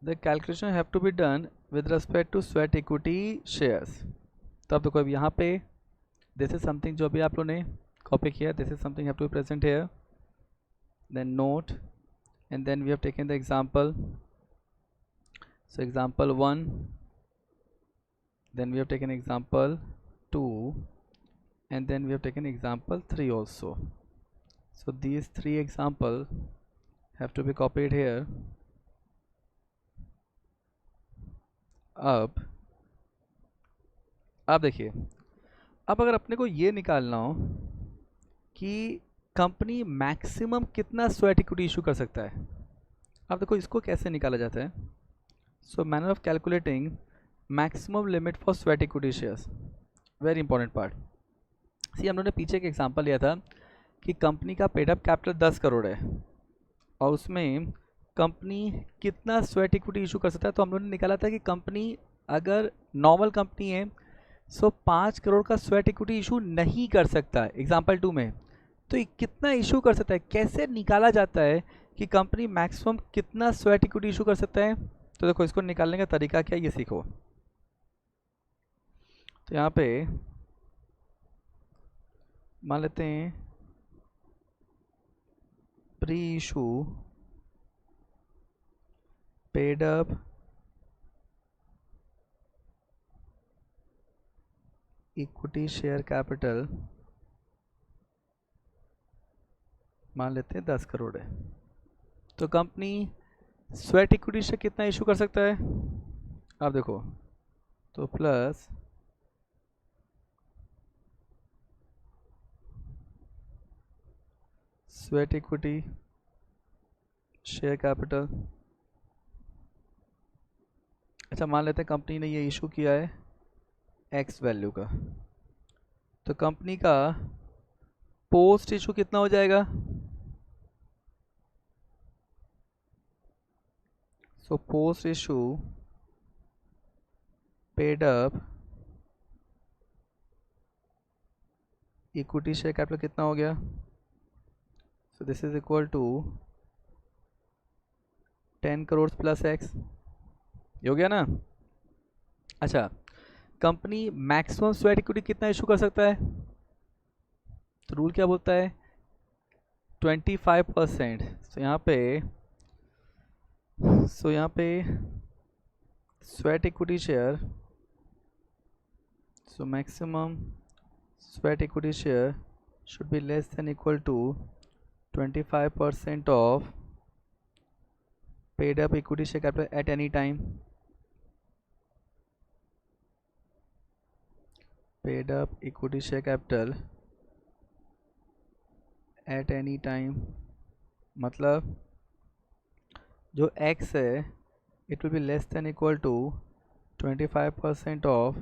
the calculation have to be done with respect to sweat equity shares. तो अब देखो, अब यहाँ पे this is something जो अभी आप लोगों ने कॉपी किया, this is something have to be present here, then note, and then we have taken the example. So example 1, then we have taken example 2, and then we have taken example 3 also. So these 3 examples have to be copied here. अब देखिए, अब अगर अपने को ये निकालना हो कि कंपनी मैक्सिमम कितना स्वेट इक्विटी इशू कर सकता है, अब देखो इसको कैसे निकाला जाता है। So manner of calculating maximum limit for sweat equity shares, very important part. See हम लोगों ने पीछे एक एग्जांपल लिया था कि कंपनी का पेड अप कैपिटल 10 करोड़ है और उसमें कंपनी कितना स्वेट इक्विटी इशू कर सकता है। तो हम लोगों ने निकाला था कि कंपनी अगर नॉर्मल कंपनी है सो 5 करोड़ का स्वेट इक्विटी इशू नहीं कर सकता एग्जाम्पल 2 में। तो ये कितना इशू कर सकता है, कैसे निकाला जाता है कि कंपनी मैक्सिमम कितना स्वेट इक्विटी इशू कर सकता है। तो देखो, इसको निकालने का तरीका क्या है ये सीखो। तो यहाँ पे मान लेते हैं pre issue paid up equity share capital मान लेते हैं 10 करोड़ है। तो कंपनी स्वेट इक्विटी शेयर कितना इशू कर सकता है? अब देखो, तो plus sweat equity share capital. अच्छा, मान लेते हैं कंपनी ने ये इशू किया है एक्स वैल्यू का, तो कंपनी का पोस्ट इशू कितना हो जाएगा? So post issue paid up equity share capital कितना हो गया? So this is equal to 10 crore plus x, ये हो गया ना। अच्छा, कंपनी मैक्सिमम स्वेट इक्विटी कितना इशू कर सकता है? तो रूल क्या बोलता है? 25%। सो यहाँ पे sweat equity share, so maximum sweat equity share should be less than equal to 25% of paid up equity share capital at any time. Paid up equity share capital at any time मतलब जो x है it will be less than equal to 25% of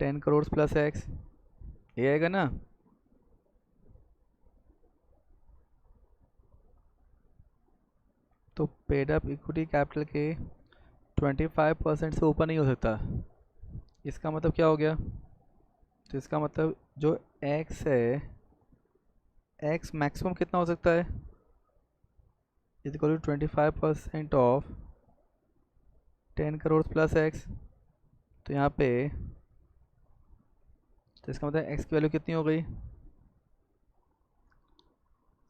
10 crores plus x, ये आएगा ना। तो paid up equity capital के 25% से ऊपर नहीं हो सकता। इसका मतलब क्या हो गया? तो इसका मतलब जो x है, x मैक्सिमम कितना हो सकता है? इज इक्वल टू 25% ऑफ 10 करोड़ प्लस x। तो यहाँ पे तो इसका मतलब x की वैल्यू कितनी हो गई?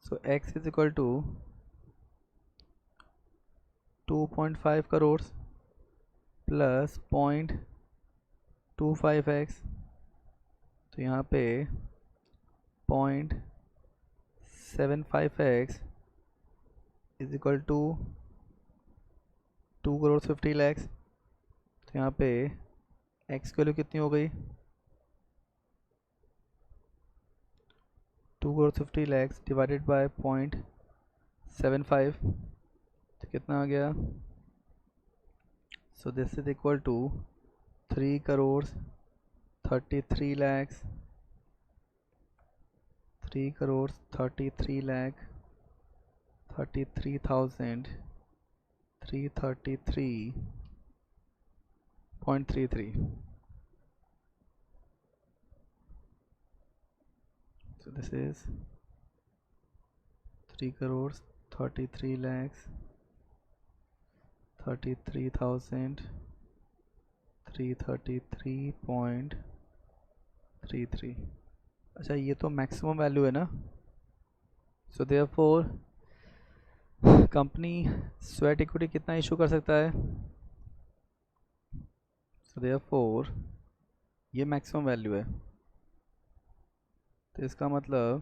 So x is equal to 2.5 crore plus 0.25x। तो यहाँ पे 0.75x is equal to 2 crore 50 lakh. तो यहाँ पे x की वैल्यू कितनी हो गई? 2 करोड़ 50 लाख डिवाइडेड बाय 0.75, तो कितना आ गया? So this is equal to 3 crore 33 lakh, 3 crore 33 lakh 33,333.33। So this is 3 crores 33 lakhs 33,333.33। अच्छा, ये तो मैक्सिमम वैल्यू है ना। So therefore company sweat equity कितना इशू कर सकता है? सो देयरफॉर ये मैक्सिमम वैल्यू है। तो इसका मतलब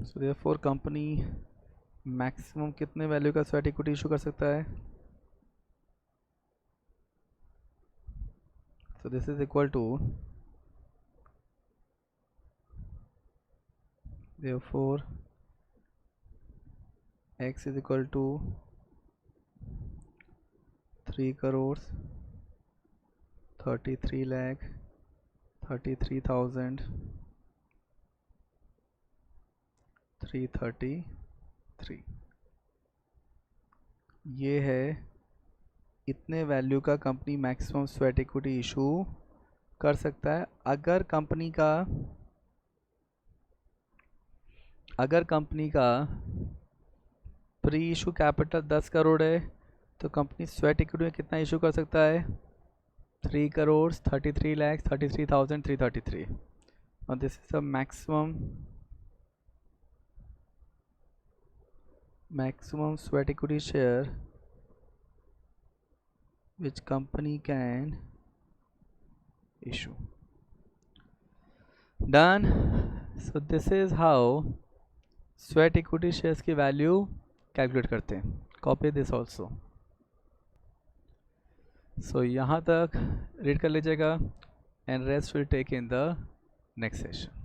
सो देयरफॉर कंपनी मैक्सिमम कितने वैल्यू का स्वेट इक्विटी इशू कर सकता है? So this is equal to therefore x is equal to 3 crores 33 lakh 33,333। ये है इतने वैल्यू का company maximum sweat equity issue कर सकता है। अगर कंपनी का प्री इशू कैपिटल 10 करोड़ है तो कंपनी स्वेट इक्विटी में कितना इशू कर सकता है? 3 करोड़ 33 लाख 33,333। और this is the maximum sweat equity share which company can issue. Done. So this is how sweat equity shares की वैल्यू कैलकुलेट करते हैं. Copy this also. सो यहाँ तक रीड कर लीजिएगा and rest will take in the next session.